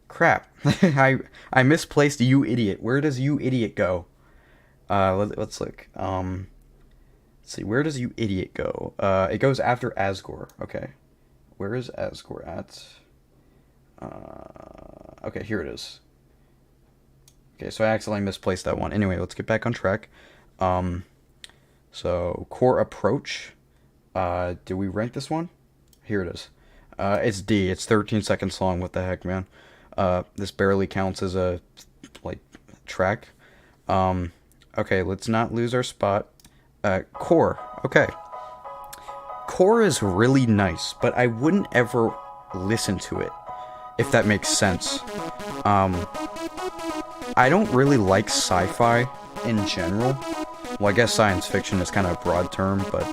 Crap. I misplaced You Idiot. Where does You Idiot go? Let's look. Let's see. Where does You Idiot go? It goes after Asgore. Okay. Where is Asgore at? Okay, here it is. Okay, so I accidentally misplaced that one. Anyway, let's get back on track. So, Core Approach. Do we rank this one? Here it is. It's D. It's 13 seconds long. What the heck, man? This barely counts as a, like, track. Okay, let's not lose our spot. Core. Okay. Core is really nice, but I wouldn't ever listen to it, if that makes sense. I don't really like sci-fi in general. Well, I guess science fiction is kind of a broad term, but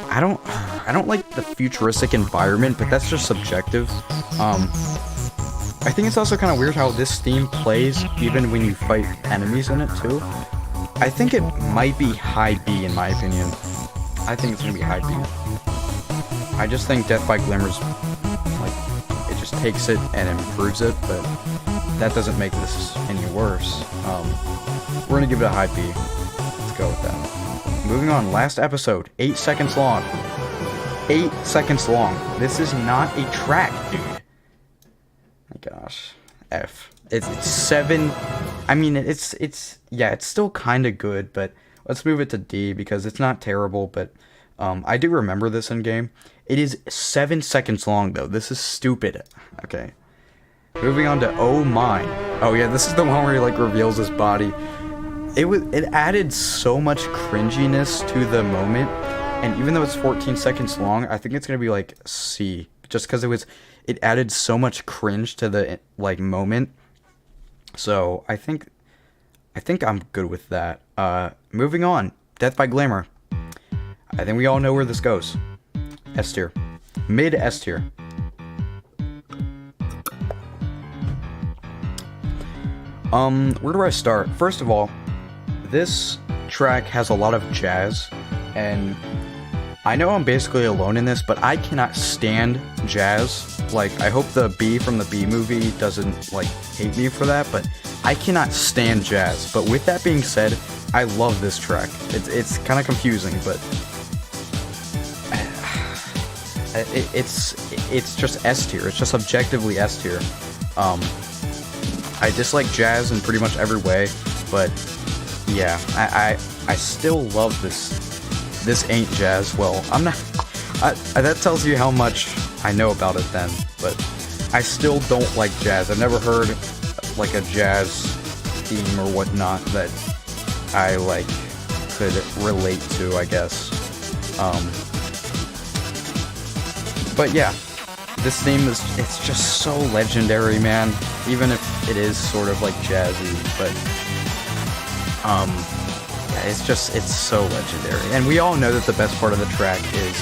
I don't like the futuristic environment, but that's just subjective. I think it's also kind of weird how this theme plays even when you fight enemies in it too. I think it might be high B in my opinion. I think it's gonna be high B. I just think Death by Glimmer's, like, it just takes it and improves it, but that doesn't make this any worse. We're gonna give it a high B. Let's go with that. Moving on, last episode, 8 seconds long. 8 seconds long. This is not a track, dude. My gosh. F. It's 7. I mean, it's still kind of good, but let's move it to D because it's not terrible, but I do remember this in game. It is 7 seconds long, though. This is stupid. Okay. Moving on to Oh Mine. Oh, yeah, this is the one where he, like, reveals his body. It added so much cringiness to the moment, and even though it's 14 seconds long, I think it's gonna be, like, C. Just because it added so much cringe to the, like, moment. So, I think I'm good with that. Moving on. Death by Glamour. I think we all know where this goes. S tier. Mid S tier. Where do I start? First of all, this track has a lot of jazz, and I know I'm basically alone in this, but I cannot stand jazz. Like, I hope the Bee from the Bee movie doesn't, like, hate me for that, but I cannot stand jazz. But with that being said, I love this track. It's kind of confusing, but it's just S tier. It's just objectively S tier. I dislike jazz in pretty much every way, but yeah, I still love this. This ain't jazz. Well, I'm not. That tells you how much I know about it then, but I still don't like jazz. I've never heard like a jazz theme or whatnot that I like could relate to, I guess. But yeah, this theme it's just so legendary, man. Even if it is sort of like jazzy, but yeah, it's so legendary. And we all know that the best part of the track is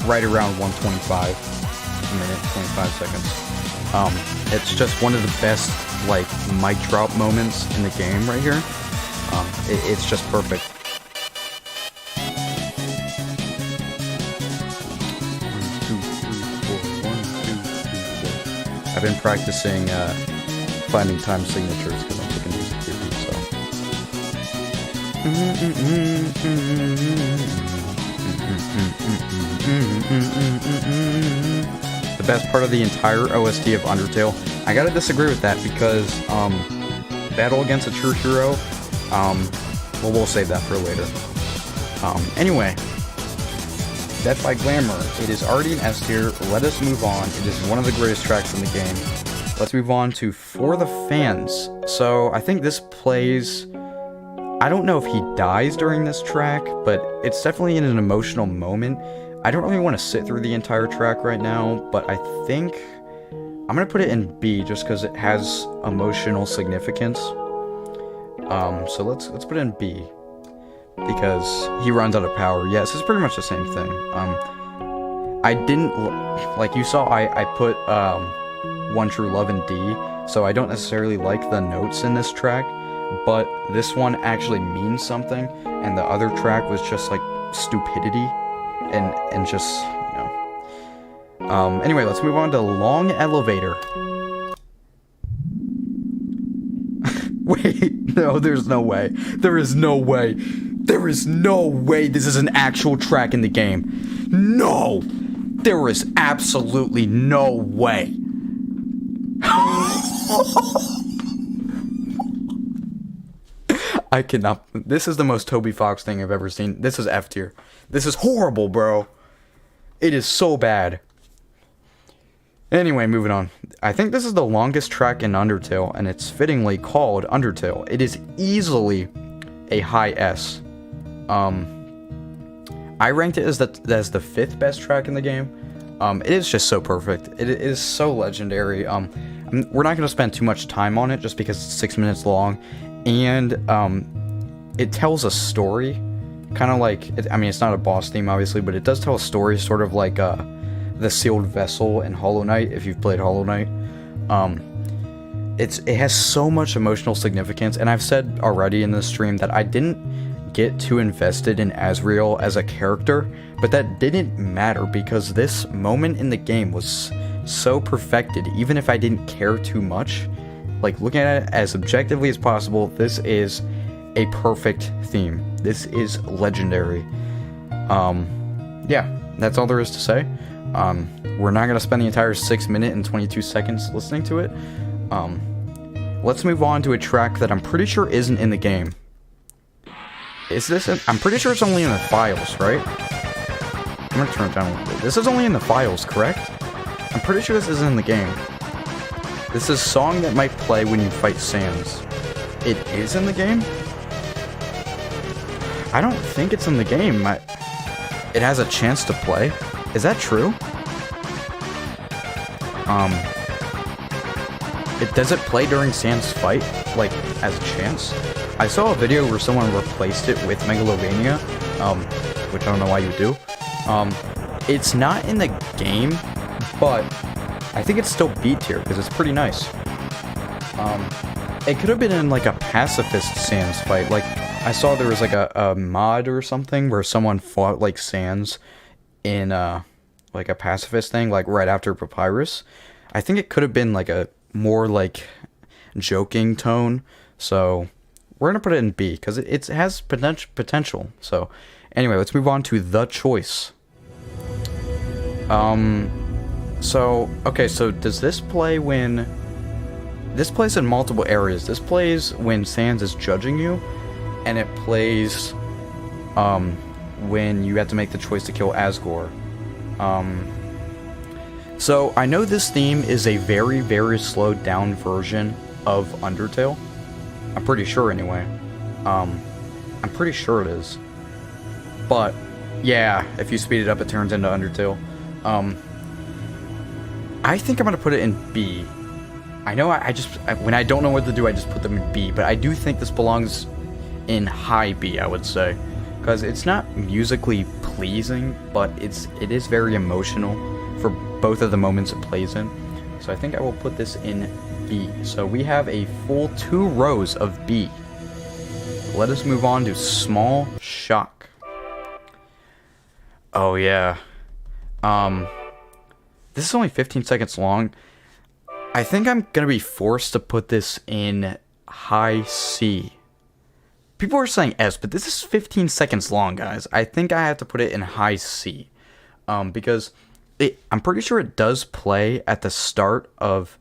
right around 125 minute, 25 seconds. It's just one of the best like mic drop moments in the game right here. It's just perfect. I've been practicing finding time signatures because I'm taking music theory, so. The best part of the entire OST of Undertale. I gotta disagree with that because Battle Against a True Hero, well, we'll save that for later. Anyway, Death by Glamour. It is already an S tier. Let us move on. It is one of the greatest tracks in the game. Let's move on to For the Fans. So I think this plays. I don't know if he dies during this track, but it's definitely in an emotional moment. I don't really want to sit through the entire track right now, but I think I'm gonna put it in B just because it has emotional significance. So let's put it in B. Because he runs out of power. Yes, it's pretty much the same thing. I didn't, like you saw, I put One True Love in D, so I don't necessarily like the notes in this track, but this one actually means something, and the other track was just like stupidity, and just, you know. Anyway, let's move on to Long Elevator. Wait, no, there's no way. There is no way. There is no way this is an actual track in the game. No! There is absolutely no way. I cannot. This is the most Toby Fox thing I've ever seen. This is F tier. This is horrible, bro. It is so bad. Anyway, moving on. I think this is the longest track in Undertale, and it's fittingly called Undertale. It is easily a high S. I ranked it as the 5th best track in the game. It is just so perfect. It is so legendary. We're not going to spend too much time on it just because it's 6 minutes long, and it tells a story, kind of like. I mean, it's not a boss theme, obviously, but it does tell a story, sort of like the Sealed Vessel in Hollow Knight. If you've played Hollow Knight, it has so much emotional significance, and I've said already in this stream that I didn't get too invested in Asriel as a character, but that didn't matter because this moment in the game was so perfected. Even if I didn't care too much, like looking at it as objectively as possible, this is a perfect theme. This is legendary. Yeah, that's all there is to say. We're not gonna spend the entire 6 minutes and 22 seconds listening to it. Let's move on to a track that I'm pretty sure isn't in the game. Is this I'm pretty sure it's only in the files, right? I'm gonna turn it down a little bit. This is only in the files, correct? I'm pretty sure this isn't in the game. This is a song that might play when you fight Sans. It is in the game? I don't think it's in the game. It has a chance to play. Is that true? Does it play during Sans' fight? Like, as a chance? I saw a video where someone replaced it with Megalovania, which I don't know why you do, It's not in the game, but I think it's still B tier because it's pretty nice. It could have been in like a Pacifist Sans fight. Like, I saw there was like a mod or something where someone fought like Sans in like a Pacifist thing, like right after Papyrus. I think it could have been like a more like joking tone. So we're gonna put it in B because it has potential. So anyway, let's move on to the choice. So does this play when... This plays in multiple areas. This plays when Sans is judging you, and it plays when you have to make the choice to kill Asgore. So I know this theme is a very, very slowed down version of Undertale. I'm pretty sure anyway. I'm pretty sure it is. But yeah, if you speed it up, it turns into Undertale. I think I'm gonna put it in B. I know when I don't know what to do, I just put them in B, but I do think this belongs in high B, I would say. Because it's not musically pleasing, but it is very emotional for both of the moments it plays in. So I think I will put this in B. So we have a full 2 rows of B. Let us move on to Small Shock. Oh yeah. This is only 15 seconds long. I think I'm gonna be forced to put this in high C. People are saying S, but this is 15 seconds long, guys. I think I have to put it in high C. Because I'm pretty sure it does play at the start of,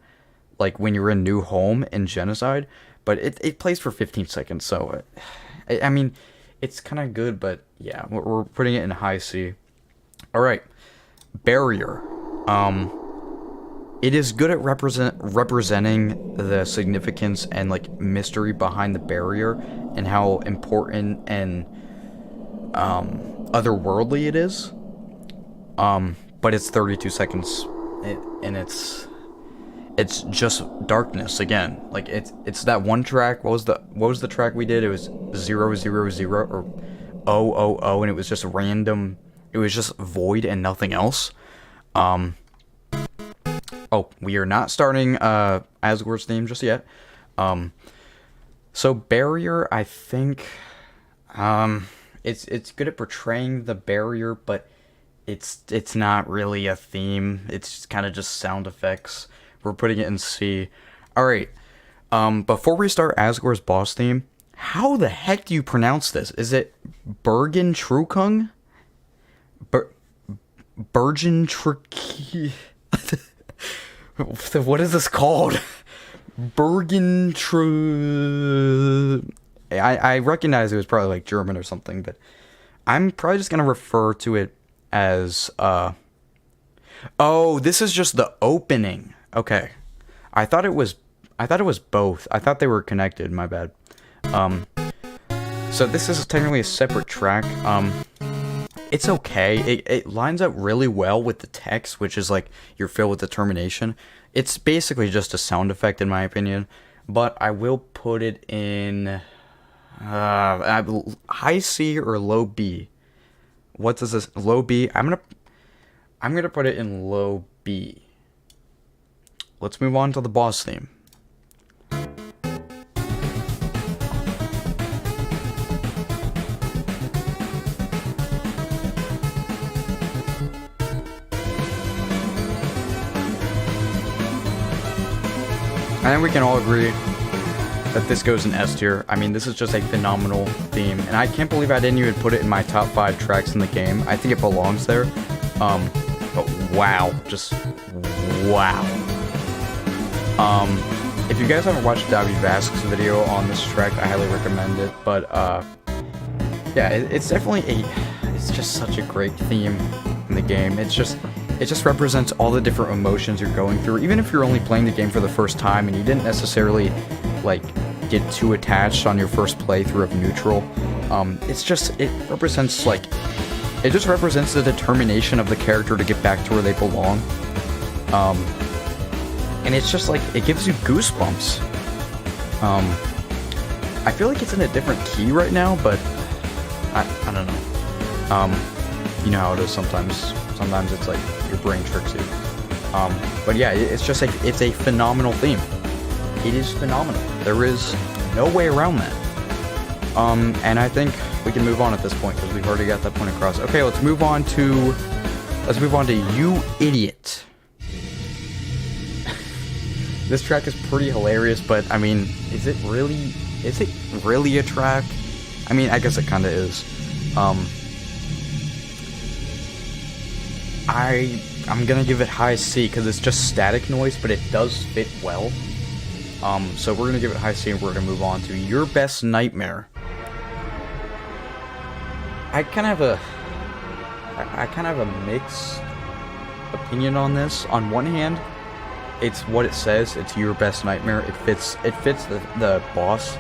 like, when you're in New Home in Genocide, but it plays for 15 seconds, so, I mean, it's kind of good, but yeah, we're putting it in high C. Alright, Barrier. It is good at representing the significance and like mystery behind the barrier and how important and otherworldly it is. But it's 32 seconds, and it's just darkness again. Like it's that one track. What was the track we did? It was 000 or 000, and it was just random. It was just void and nothing else. Oh, we are not starting Asgore's theme just yet. So Barrier, I think, it's good at portraying the barrier, but it's not really a theme. It's kind of just sound effects. We're putting it in C. All right. Before we start Asgore's boss theme, how the heck do you pronounce this? Is it Bergen Trukung? Bergen Truk. What is this called? Bergen Tru. I recognize it was probably like German or something, but I'm probably just gonna refer to it as Oh, this is just the opening. Okay, I thought it was both. I thought they were connected. My bad. So this is technically a separate track. It's okay. It lines up really well with the text, which is like you're filled with determination. It's basically just a sound effect in my opinion, but I will put it in high C or low B. What does this low B? I'm gonna put it in low B. Let's move on to the boss theme. I think we can all agree that this goes in S tier. I mean, this is just a phenomenal theme, and I can't believe I didn't even put it in my top 5 tracks in the game. I think it belongs there. But wow, just wow. If you guys haven't watched Davy Vask's video on this track, I highly recommend it. But yeah, it's definitely it's just such a great theme in the game. It just represents all the different emotions you're going through. Even if you're only playing the game for the first time and you didn't necessarily like get too attached on your first playthrough of neutral, it just represents the determination of the character to get back to where they belong. And it's just like, it gives you goosebumps. I feel like it's in a different key right now, but I don't know. You know how it is sometimes. Sometimes it's like your brain tricks you. But yeah, it's just like, it's a phenomenal theme. It is phenomenal. There is no way around that. And I think we can move on at this point because we've already got that point across. Okay, let's move on to You Idiot. This track is pretty hilarious, but I mean, is it really a track? I mean, I guess it kind of is. I'm gonna give it high C because it's just static noise, but it does fit well. So we're gonna give it high C, and we're gonna move on to Your Best Nightmare. I kind of have a mixed opinion on this. On one hand, it's what it says. It's Your Best Nightmare. It fits the boss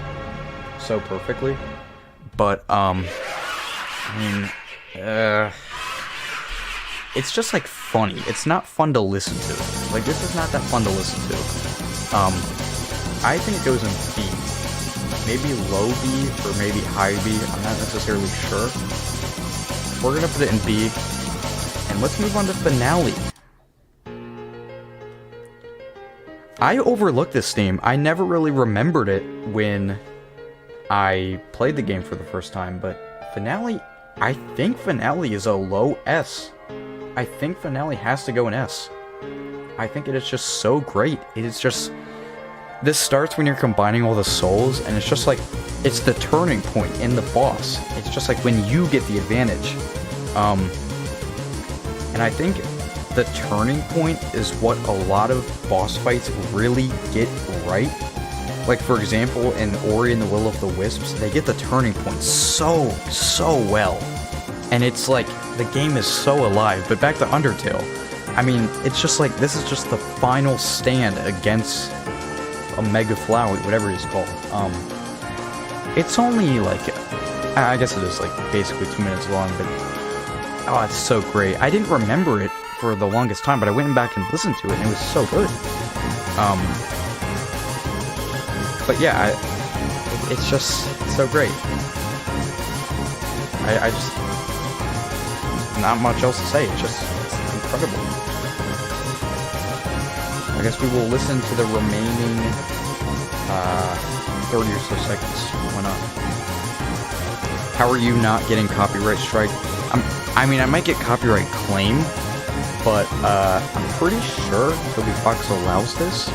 so perfectly. But I mean, it's just like funny. It's not fun to listen to. Like, this is not that fun to listen to. I think it goes in B. Maybe low B or maybe high B. I'm not necessarily sure. We're gonna put it in B. And let's move on to Finale. I overlooked this theme. I never really remembered it when I played the game for the first time, but Finale, I think Finale is a low S. I think Finale has to go in S. I think it is just so great. It is just... This starts when you're combining all the souls, and it's just like... It's the turning point in the boss. It's just like when you get the advantage. And I think the turning point is what a lot of boss fights really get right. Like, for example, in Ori and the Will of the Wisps, they get the turning point so well. And it's like, the game is so alive. But back to Undertale, I mean, it's just like, this is just the final stand against a Mega Flowey, whatever he's called. It's only like, I guess it is like basically 2 minutes long, but oh, it's so great. I didn't remember it for the longest time, but I went back and listened to it, and it was so good. But yeah, it's just so great. I just, not much else to say. It's incredible. I guess we will listen to the remaining 30 or so seconds. Why not? How are you not getting copyright strike? I mean, I might get copyright claim, but I'm pretty sure Toby Fox allows this.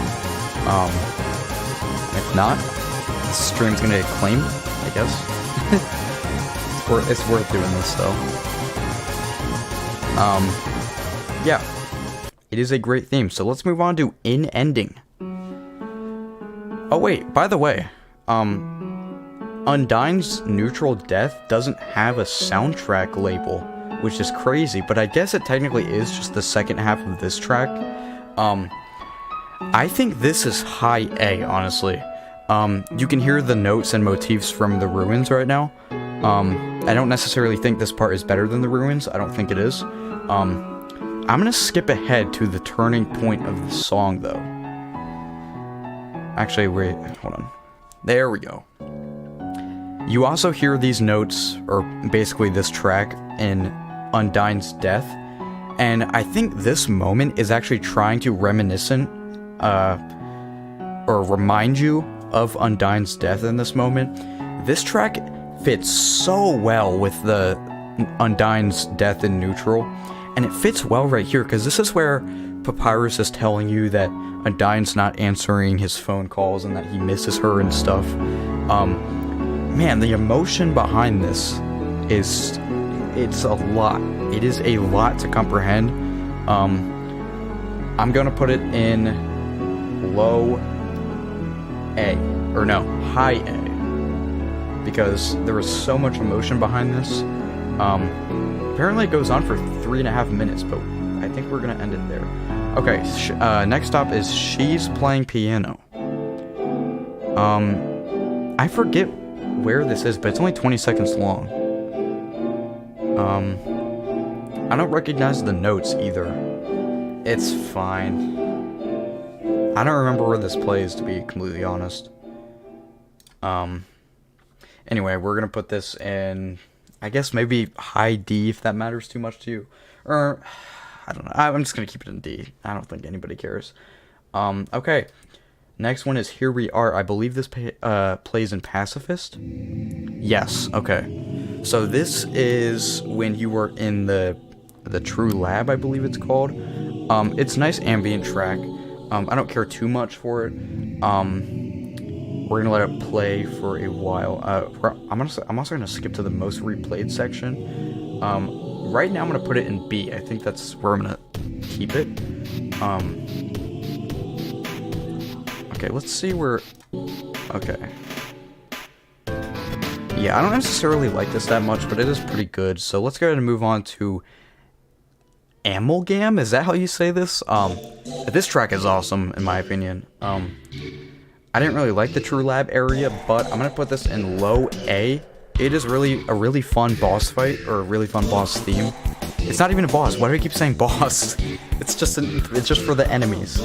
If not, the stream's gonna get claimed, I guess. It's worth doing this though. Yeah, it is a great theme. So let's move on to In Ending. Oh wait, by the way, Undyne's Neutral Death doesn't have a soundtrack label, which is crazy, but I guess it technically is just the second half of this track. I think this is high A, honestly. You can hear the notes and motifs from the ruins right now. I don't necessarily think this part is better than the ruins. I don't think it is. I'm gonna skip ahead to the turning point of the song, though. Actually, wait, hold on. There we go. You also hear these notes, or basically this track, in Undyne's death, and I think this moment is actually trying to reminiscent, or remind you of Undyne's death in this moment. This track fits so well with the Undyne's death in neutral, and it fits well right here, because this is where Papyrus is telling you that Undyne's not answering his phone calls and that he misses her and stuff. Man, the emotion behind this it's a lot. It is a lot to comprehend. I'm gonna put it in low A, or no, high A, because there was so much emotion behind this. Apparently it goes on for 3.5 minutes, but I think we're gonna end it there. Okay, next stop is She's Playing Piano. I forget where this is, but it's only 20 seconds long. I don't recognize the notes either. It's fine. I don't remember where this plays, to be completely honest. Anyway, we're gonna put this in I guess maybe high D if that matters too much to you. Or, I don't know. I'm just going to keep it in D. I don't think anybody cares. Okay. Next one is Here We Are. I believe this plays in Pacifist. Yes, okay. So this is when you were in the True Lab, I believe it's called. It's nice ambient track. I don't care too much for it. We're gonna let it play for a while. I'm also gonna skip to the most replayed section. Right now I'm gonna put it in B. I think that's where I'm gonna keep it. Okay, let's see where... Okay. Yeah, I don't necessarily like this that much, but it is pretty good. So let's go ahead and move on to Amalgam. Is that how you say this? This track is awesome, in my opinion. I didn't really like the True Lab area, but I'm gonna put this in low A. It is really a really fun boss fight, or a really fun boss theme. It's not even a boss. Why do I keep saying boss? It's just for the enemies.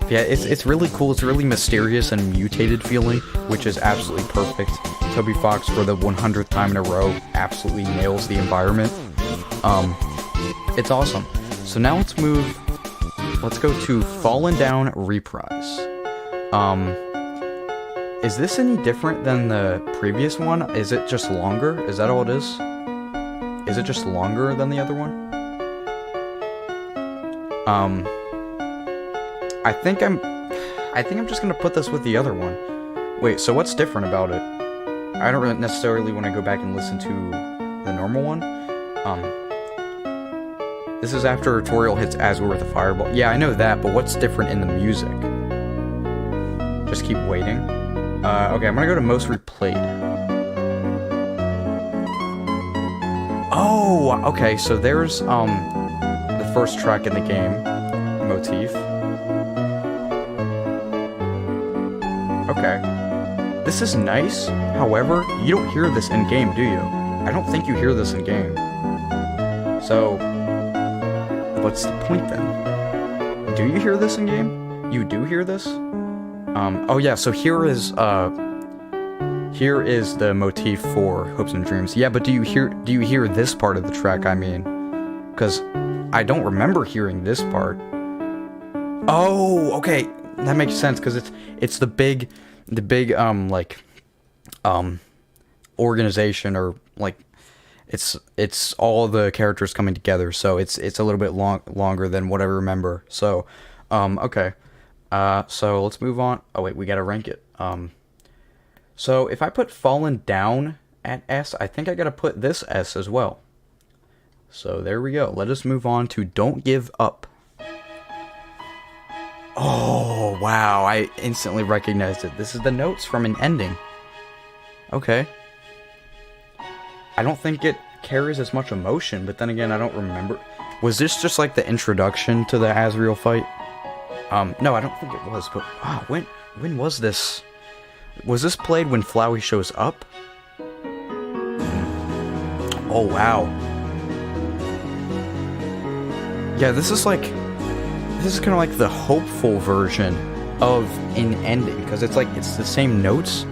Yeah, it's really cool. It's really mysterious and mutated feeling, which is absolutely perfect. Toby Fox, for the 100th time in a row, absolutely nails the environment. It's awesome. So now let's go to Fallen Down Reprise. Is this any different than the previous one? Is it just longer? Is that all it is? Is it just longer than the other one? I think I'm just gonna put this with the other one. Wait, so what's different about it? I don't really necessarily want to go back and listen to the normal one. This is after Toriel hits Asgore with a fireball. Yeah, I know that, but what's different in the music? Just keep waiting. Okay, I'm gonna go to most replayed. Oh, okay, so there's the first track in the game, Motif. Okay. This is nice, however, you don't hear this in-game, do you? I don't think you hear this in-game. So, what's the point then? Do you hear this in-game? You do hear this? Oh yeah, so here is the motif for Hopes and Dreams. Yeah, but do you hear this part of the track, I mean? Because I don't remember hearing this part. Oh, okay. That makes sense, because it's the big organization, or like it's all the characters coming together, so it's a little bit longer than what I remember. So okay, so let's move on. Oh wait, we gotta rank it. So if I put Fallen Down at S, I think I gotta put this S as well. So there we go. Let us move on to Don't Give Up. Oh, wow, I instantly recognized it. This is the notes from an ending. Okay. I don't think it carries as much emotion, but then again, I don't remember. Was this just like the introduction to the Asriel fight? No, I don't think it was, but wow, when was this? Was this played when Flowey shows up? Oh, wow. Yeah, this is kind of like the hopeful version of an ending, because it's the same notes,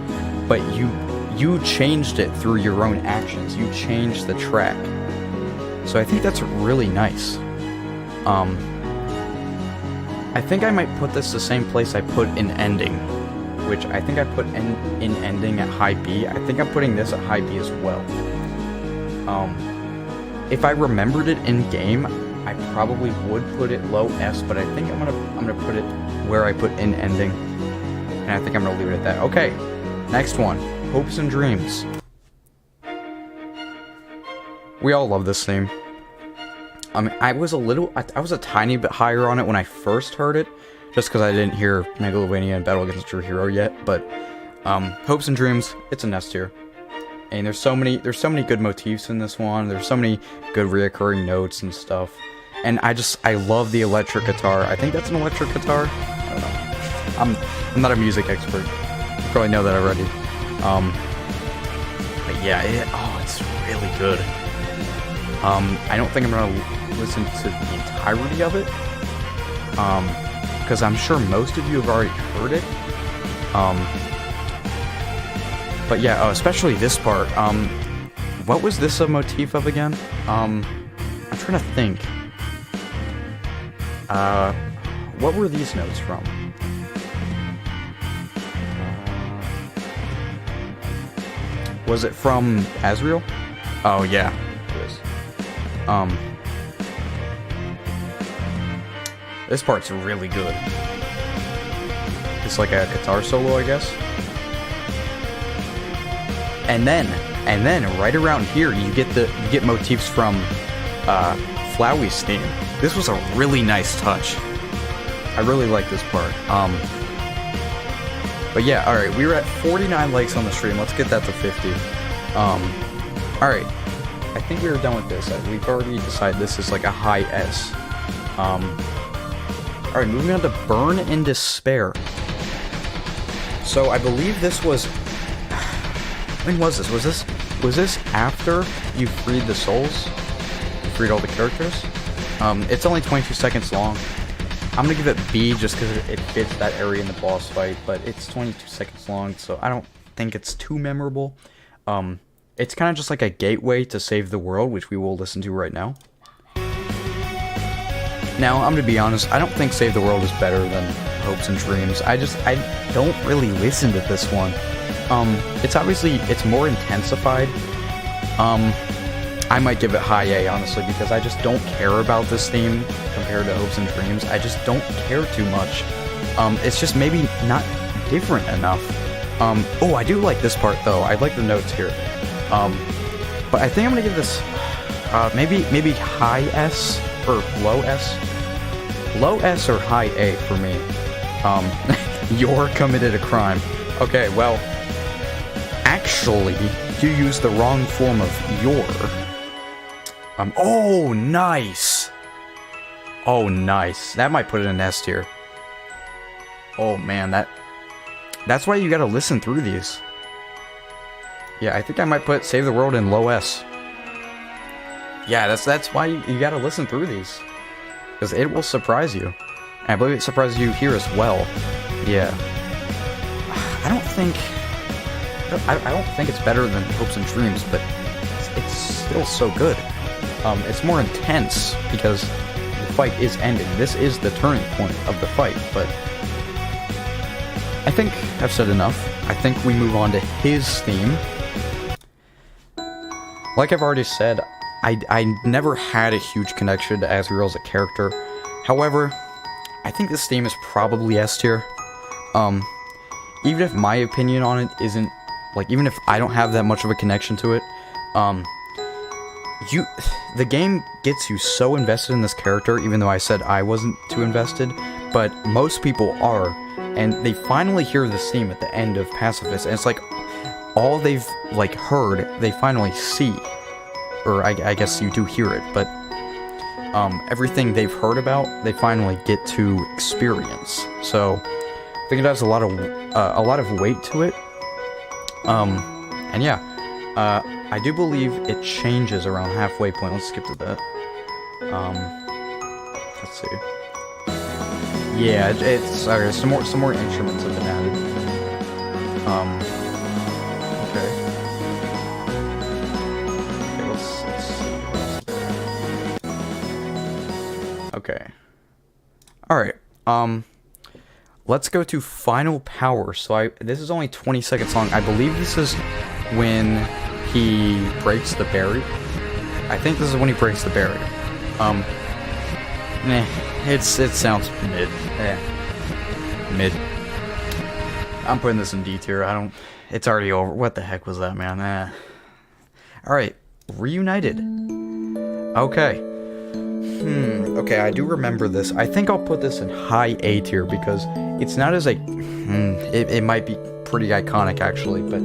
but you changed it through your own actions. You changed the track. So I think that's really nice. I think I might put this the same place I put in ending, which I think I put in ending at high B. I think I'm putting this at high B as well. If I remembered it in game, I probably would put it low S, but I think I'm gonna put it where I put in ending, and I think I'm gonna leave it at that. Okay, next one, Hopes and Dreams. We all love this theme. I mean, I was a tiny bit higher on it when I first heard it, just because I didn't hear Megalovania and Battle Against the True Hero yet. But Hopes and Dreams, it's an S tier. And there's so many good motifs in this one. There's so many good reoccurring notes and stuff. And I love the electric guitar. I think that's an electric guitar. I don't know. I'm not a music expert. You probably know that already. But yeah, it's really good. I don't think I'm gonna listen to the entirety of it, because I'm sure most of you have already heard it. But yeah, especially this part. What was this a motif of again? I'm trying to think. What were these notes from? Was it from Asriel? Oh yeah, it is. This part's really good. It's like a guitar solo, I guess. And then right around here you get motifs from Flowey's theme. This was a really nice touch. I really like this part. But yeah, alright, we were at 49 likes on the stream. Let's get that to 50. Alright. I think we were done with this. We've already decided this is like a high S. Alright, moving on to Burn in Despair. So I believe this was... When was this? Was this after you freed the souls? You freed all the characters? It's only 22 seconds long. I'm gonna give it B just because it fits that area in the boss fight, but it's 22 seconds long, so I don't think it's too memorable. It's kind of just like a gateway to save the world, which we will listen to right now. Now, I'm gonna be honest, I don't think Save the World is better than Hopes and Dreams. I don't really listen to this one. It's more intensified. I might give it high A, honestly, because I just don't care about this theme compared to Hopes and Dreams. I just don't care too much. It's just maybe not different enough. Oh, I do like this part, though. I like the notes here. But I think I'm gonna give this, maybe high S, or low S? Low S or high A for me. You're committed a crime. Okay, well, actually, you used the wrong form of your. Oh, nice! Oh, nice. That might put it in S tier. Oh, man, that's why you gotta listen through these. Yeah, I think I might put Save the World in low S. Yeah, that's why you gotta listen through these. Because it will surprise you. And I believe it surprises you here as well. Yeah. I don't think it's better than Hopes and Dreams, but it's still so good. It's more intense because the fight is ending. This is the turning point of the fight, but I think I've said enough. I think we move on to his theme. Like I've already said, I never had a huge connection to Asriel as a character. However, I think this theme is probably S tier. Even if my opinion on it isn't, like, even if I don't have that much of a connection to it, the game gets you so invested in this character, even though I said I wasn't too invested, but most people are, and they finally hear this theme at the end of Pacifist, and it's like, all they've, like, heard, they finally see. Or I guess you do hear it, but everything they've heard about, they finally get to experience. So I think it has a lot of weight to it. And yeah, I do believe it changes around halfway point. Let's skip to that. Let's see. Yeah, it's some more instruments have been added. Okay. Okay. Alright, let's go to Final Power. So this is only 20 seconds long. I believe this is when he breaks the barrier. I think this is when he breaks the barrier. It sounds mid. Mid. I'm putting this in D tier. It's already over. What the heck was that, man? Alright, Reunited. Okay. Okay, I do remember this. I think I'll put this in high A tier because it's not as it might be pretty iconic actually, but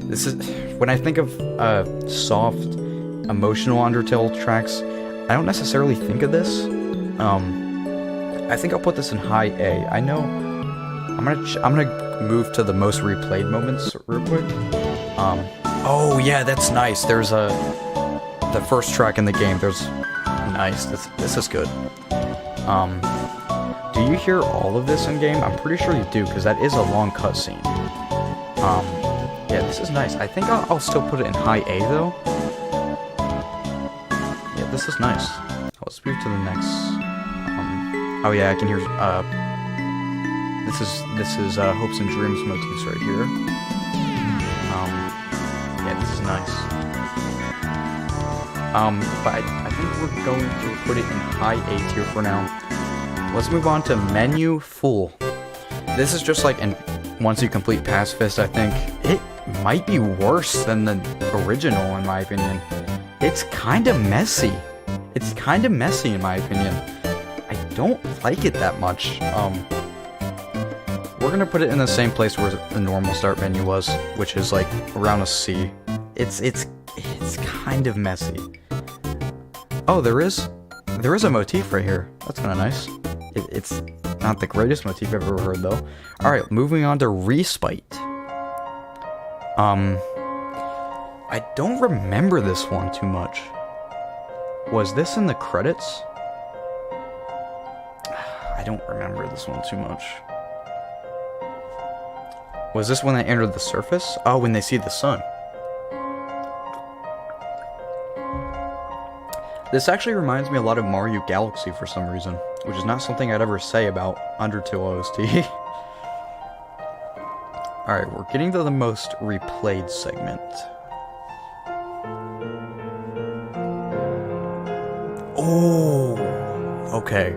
this is, when I think of soft, emotional Undertale tracks, I don't necessarily think of this. I think I'll put this in high A. I know I'm gonna move to the most replayed moments real quick. Oh yeah, that's nice. There's the first track in the game. Nice. This is good. Do you hear all of this in game? I'm pretty sure you do, because that is a long cutscene. Yeah, this is nice. I think I'll still put it in high A though. this is nice. Let's move to the next. Oh yeah, I can hear. This is Hopes and Dreams motifs right here. Yeah, this is nice. But I think we're going to put it in high A tier for now. Let's move on to Menu Full. This is just like, once you complete Pacifist, I think it might be worse than the original, in my opinion. It's kind of messy. It's kind of messy, in my opinion. I don't like it that much. We're gonna put it in the same place where the normal start menu was, which is like around a C. It's kind of messy. Oh, there is a motif right here. That's kind of nice. It's not the greatest motif I've ever heard, though. All right, moving on to Respite. I don't remember this one too much. Was this in the credits? I don't remember this one too much. Was this when they entered the surface? Oh, when they see the sun. This actually reminds me a lot of Mario Galaxy for some reason, which is not something I'd ever say about Undertale OST. Alright, we're getting to the most replayed segment. Oh, okay.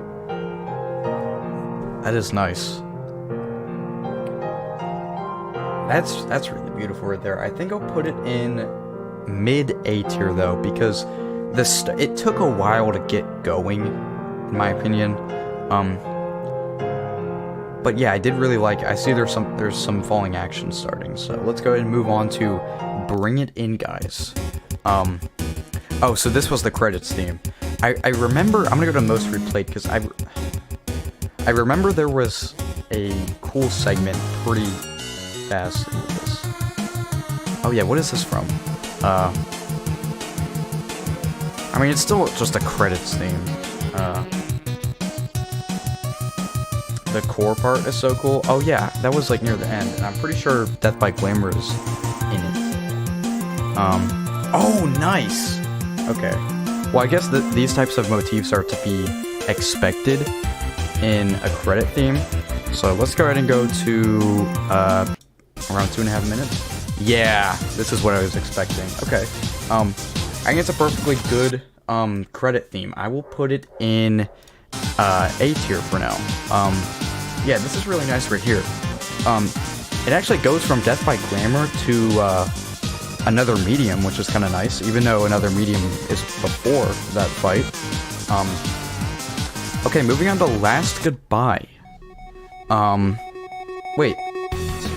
That is nice. That's really beautiful right there. I think I'll put it in mid A tier though, because it took a while to get going, in my opinion. But yeah, I did really like it. I see there's some falling action starting, so let's go ahead and move on to Bring It In, guys. Oh, so this was the credits theme. I remember, I'm gonna go to most replayed, because I remember there was a cool segment pretty fast with this. Oh yeah, what is this from? I mean, it's still just a credits theme. The core part is so cool. Oh yeah, that was like near the end, and I'm pretty sure Death by Glamour is in it. Oh, nice! Okay. Well, I guess these types of motifs are to be expected in a credit theme. So let's go ahead and go to around 2.5 minutes. Yeah, this is what I was expecting. Okay. I think it's a perfectly good credit theme. I will put it in A tier for now. Yeah, this is really nice right here. It actually goes from Death by Glamour to Another Medium, which is kind of nice, even though Another Medium is before that fight. Okay, moving on to Last Goodbye. Wait,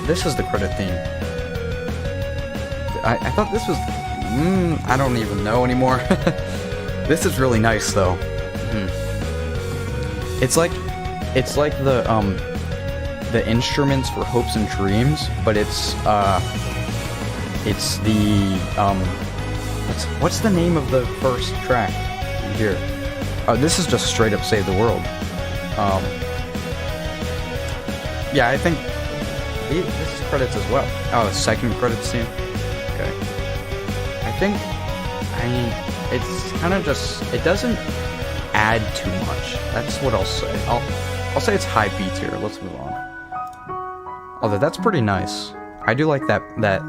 this is the credit theme. I thought this was... I don't even know anymore. This is really nice, though. It's like the instruments for Hopes and Dreams, but it's the what's the name of the first track here? Oh, this is just straight up Save the World. Yeah, I think this is credits as well. Oh, the second credits scene. Okay. I mean, it's kind of just, it doesn't add too much. That's what I'll say. I'll say it's high B tier. Let's move on. Although that's pretty nice. I do like that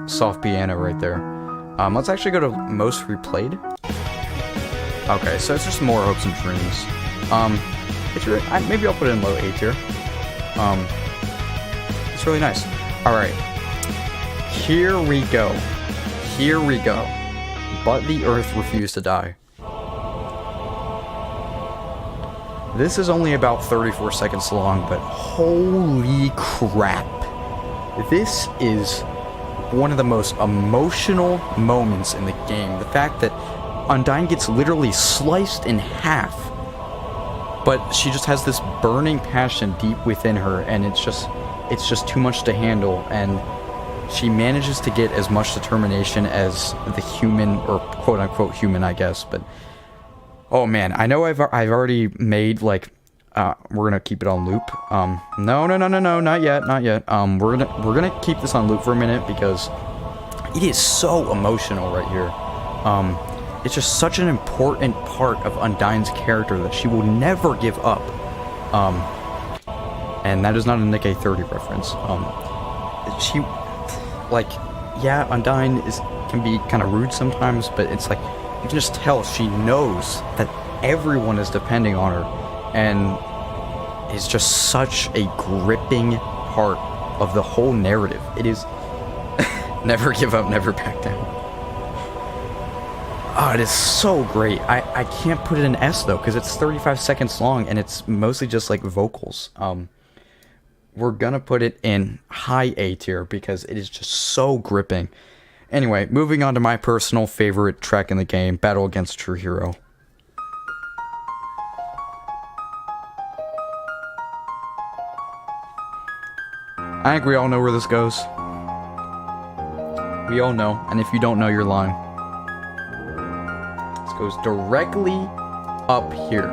soft piano right there. Let's actually go to most replayed. Okay, so it's just more Hopes and Dreams. It's really, maybe I'll put it in low A tier. It's really nice. All right, here we go. Here we go. But the Earth refused to die. This is only about 34 seconds long, but holy crap. This is one of the most emotional moments in the game. The fact that Undyne gets literally sliced in half, but she just has this burning passion deep within her, and it's just too much to handle, and she manages to get as much determination as the human, or quote-unquote human, I guess, but... Oh man, I know I've already made, like, we're gonna keep it on loop. No, not yet. We're gonna keep this on loop for a minute, because it is so emotional right here. it's just such an important part of Undyne's character that she will never give up. And that is not a Nick A30 reference. She, like, yeah, Undyne can be kind of rude sometimes, but it's like, you can just tell she knows that everyone is depending on her, and is just such a gripping part of the whole narrative. It is never give up, never back down. Oh, it is so great. I can't put it in S though, because it's 35 seconds long, and it's mostly just like vocals. We're gonna put it in high A tier because it is just so gripping. Anyway, moving on to my personal favorite track in the game, Battle Against True Hero. I think we all know where this goes. We all know, and if you don't know, you're lying. This goes directly up here,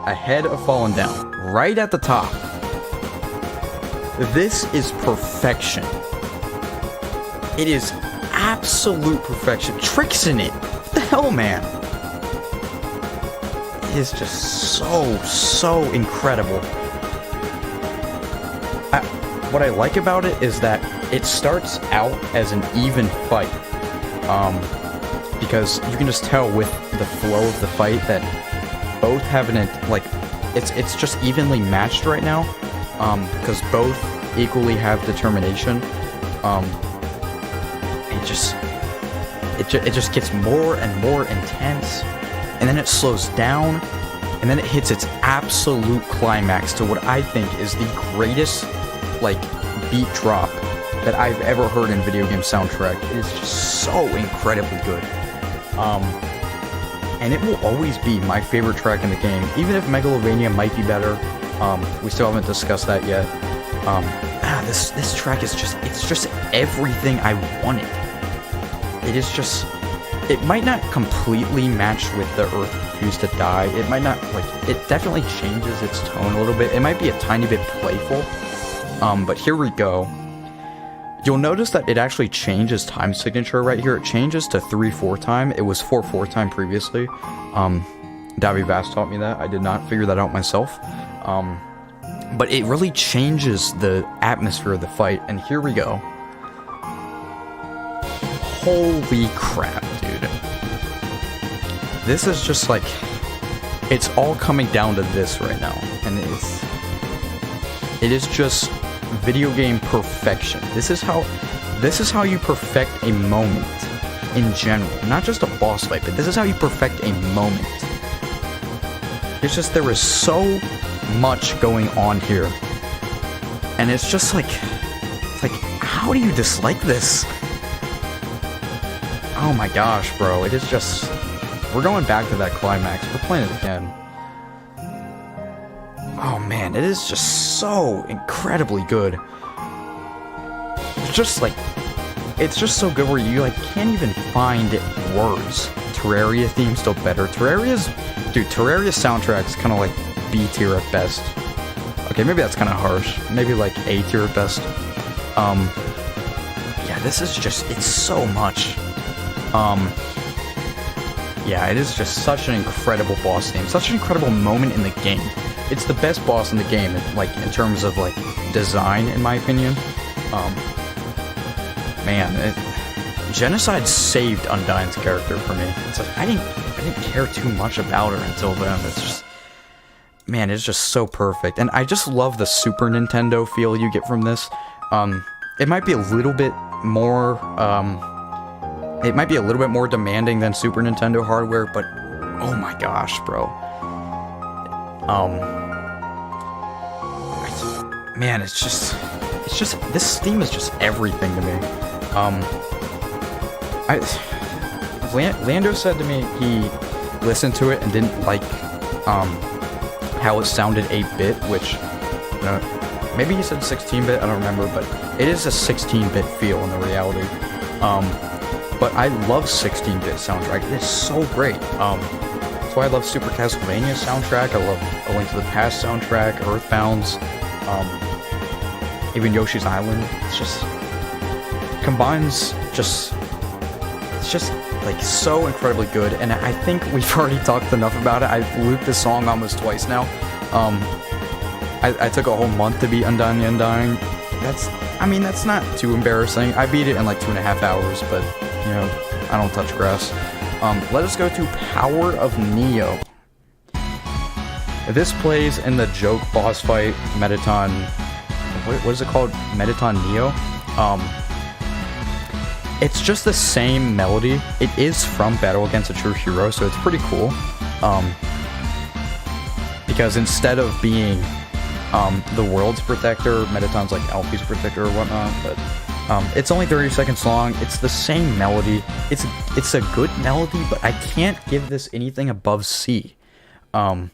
ahead of Fallen Down, right at the top. This is perfection. It is absolute perfection. Tricks in it. What the hell, man? It is just so incredible. What I like about it is that it starts out as an even fight. Because you can just tell with the flow of the fight that both have it's just evenly matched right now. Because both equally have determination. It just gets more and more intense, and then it slows down, and then it hits its absolute climax to what I think is the greatest, like, beat drop that I've ever heard in video game soundtrack. It is just so incredibly good. And it will always be my favorite track in the game, even if Megalovania might be better. We still haven't discussed that yet. This track is it's just everything I wanted. It might not completely match with the Earth Refuse to Die. It might not, it definitely changes its tone a little bit. It might be a tiny bit playful. But here we go. You'll notice that it actually changes time signature right here. It changes to 3/4 time. It was 4/4 time previously. Davy Vass taught me that. I did not figure that out myself. But it really changes the atmosphere of the fight. And here we go. Holy crap, dude. This is just like, it's all coming down to this right now. And it is just video game perfection. This is how you perfect a moment in general. Not just a boss fight, but this is how you perfect a moment. It's just, there is so much going on here. And it's just like, how do you dislike this? Oh my gosh, bro. It is just, we're going back to that climax. We're playing it again. Oh man, it is just so incredibly good. It's just so good where you can't even find words. Terraria theme still better. Terraria's soundtrack's kind of like B tier at best. Okay, maybe that's kind of harsh. Maybe like A tier at best. Yeah, this is just, it's so much. Yeah, it is just such an incredible boss theme. Such an incredible moment in the game. It's the best boss in the game, in terms of, design, in my opinion. Man, Genocide saved Undyne's character for me. It's like, I didn't care too much about her until then. It's just, man, it's just so perfect. And I just love the Super Nintendo feel you get from this. It might be a little bit more, demanding than Super Nintendo hardware, but, oh my gosh, bro. Man, it's just, this theme is just everything to me. Lando said to me he listened to it and didn't like, how it sounded 8-bit, which, maybe he said 16-bit, I don't remember, but it is a 16-bit feel in the reality. But I love 16-bit soundtrack. It is so great. That's why I love Super Castlevania's soundtrack. I love A Link to the Past soundtrack, Earthbound's, even Yoshi's Island. It's just, combines just, like so incredibly good, and I think we've already talked enough about it. I've looped this song almost twice now. I took a whole month to beat Undyne. That's not too embarrassing. I beat it in like 2.5 hours, but you know, I don't touch grass. Let us go to Power of Neo. This plays in the joke boss fight, Mettaton. What is it called? Mettaton Neo? It's just the same melody. It is from Battle Against a True Hero, so it's pretty cool. Because instead of being the world's protector, Mettaton's like Alfie's protector or whatnot, but it's only 30 seconds long. It's the same melody. It's a good melody, but I can't give this anything above C. And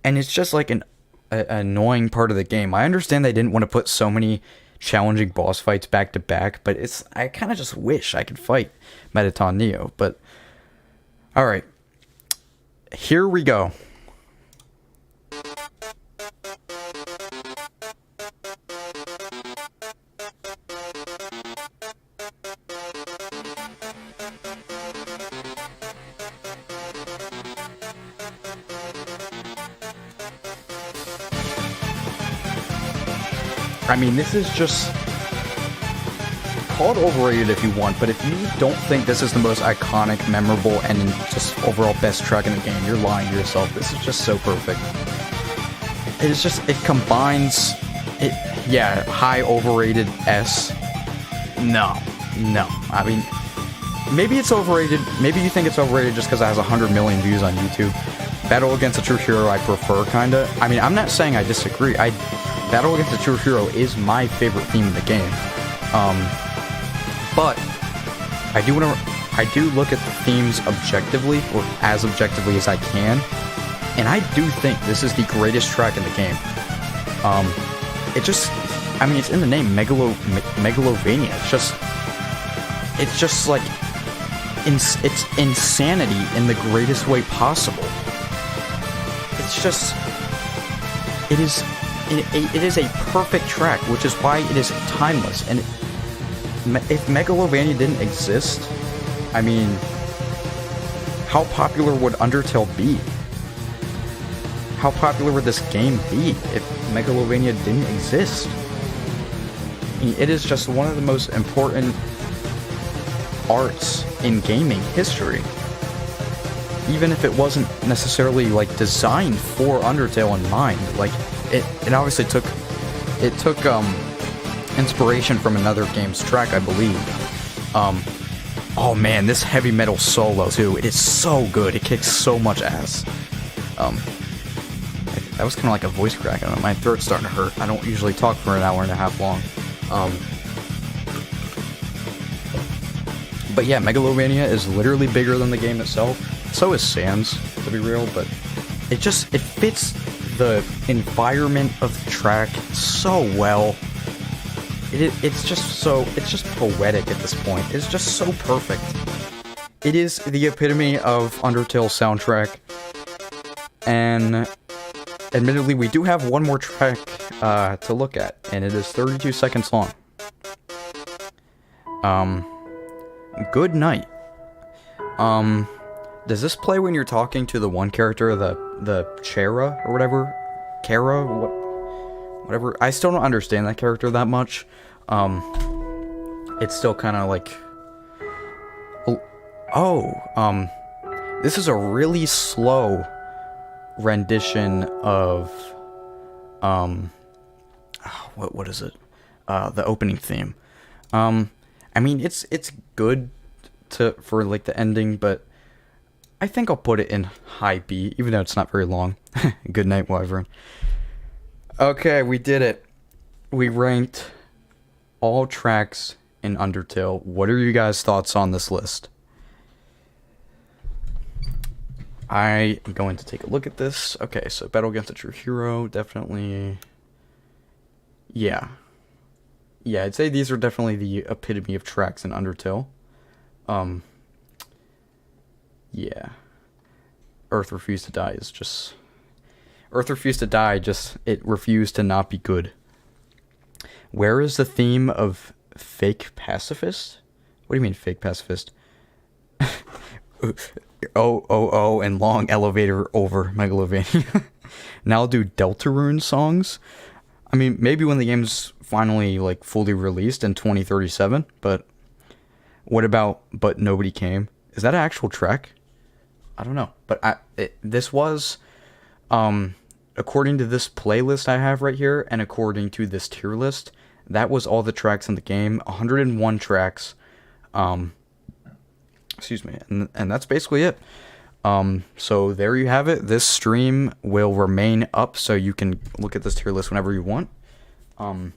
it's just like an annoying part of the game. I understand they didn't want to put so many challenging boss fights back to back, but I kind of just wish I could fight Mettaton Neo. But alright, here we go. I mean, this is just... call it overrated if you want, but if you don't think this is the most iconic, memorable, and just overall best track in the game, you're lying to yourself. This is just so perfect. It is just... it combines... it... yeah, high overrated S. No. I mean, maybe it's overrated. Maybe you think it's overrated just because it has 100 million views on YouTube. Battle Against a True Hero I prefer, kinda. I mean, I'm not saying I disagree. Battle Against a True Hero is my favorite theme in the game. But I do look at the themes objectively, or as objectively as I can, and I do think this is the greatest track in the game. It just, I mean, it's in the name, Megalovania. It's just like, it's insanity in the greatest way possible. It's just, it is a perfect track, which is why it is timeless. And if Megalovania didn't exist, I mean, how popular would Undertale be? How popular would this game be if Megalovania didn't exist? I mean, it is just one of the most important arts in gaming history. Even if it wasn't necessarily like designed for Undertale in mind, like it obviously took inspiration from another game's track, I believe. Oh man, this heavy metal solo too, it is so good. It kicks so much ass. That was kind of like a voice crack. I don't know, my throat's starting to hurt. I don't usually talk for an hour and a half long. But yeah, Megalovania is literally bigger than the game itself. So is Sans, to be real, but it fits the environment of the track so well. It's just poetic at this point. It's just so perfect. It is the epitome of Undertale's soundtrack. And admittedly, we do have one more track to look at, and it is 32 seconds long. Good Night. Does this play when you're talking to the one character, the Chera or whatever? Kara? Whatever. I still don't understand that character that much. It's still kind of like... this is a really slow rendition of, what is it? The opening theme. I mean, it's good for like the ending, but I think I'll put it in high B, even though it's not very long. Good night, Wyvern. Okay, we did it. We ranked all tracks in Undertale. What are you guys' thoughts on this list? I am going to take a look at this. Okay, so Battle Against a True Hero, definitely. Yeah, I'd say these are definitely the epitome of tracks in Undertale. Yeah. Earth Refused to Die is just... Earth Refused to Die, it refused to not be good. Where is the theme of Fake Pacifist? What do you mean, Fake Pacifist? and long elevator over Megalovania. Now I'll do Deltarune songs. I mean, maybe when the game's finally like fully released in 2037, but what about But Nobody Came? Is that an actual track? I don't know, but this was according to this playlist I have right here and according to this tier list, that was all the tracks in the game, 101 tracks. Excuse me, and that's basically it. So there you have it. This stream will remain up, so you can look at this tier list whenever you want. But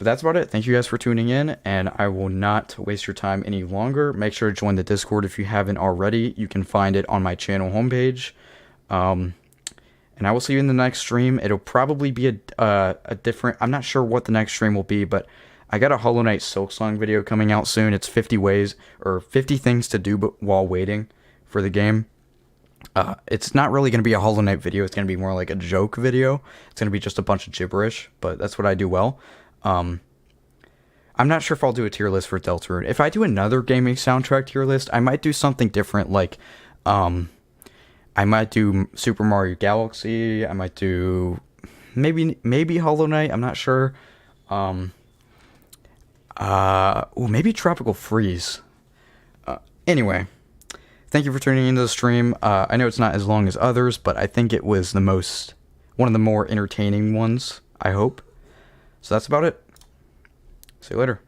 that's about it. Thank you guys for tuning in, and I will not waste your time any longer. Make sure to join the Discord if you haven't already. You can find it on my channel homepage. And I will see you in the next stream. It'll probably be a different... I'm not sure what the next stream will be, but I got a Hollow Knight Silksong video coming out soon. It's 50 ways, or 50 things to do while waiting for the game. It's not really going to be a Hollow Knight video. It's going to be more like a joke video. It's going to be just a bunch of gibberish, but that's what I do well. I'm not sure if I'll do a tier list for Deltarune. If I do another gaming soundtrack tier list, I might do something different, like, I might do Super Mario Galaxy. I might do maybe Hollow Knight. I'm not sure. Maybe Tropical Freeze. Anyway, thank you for tuning into the stream. I know it's not as long as others, but I think it was one of the more entertaining ones, I hope. So that's about it. See you later.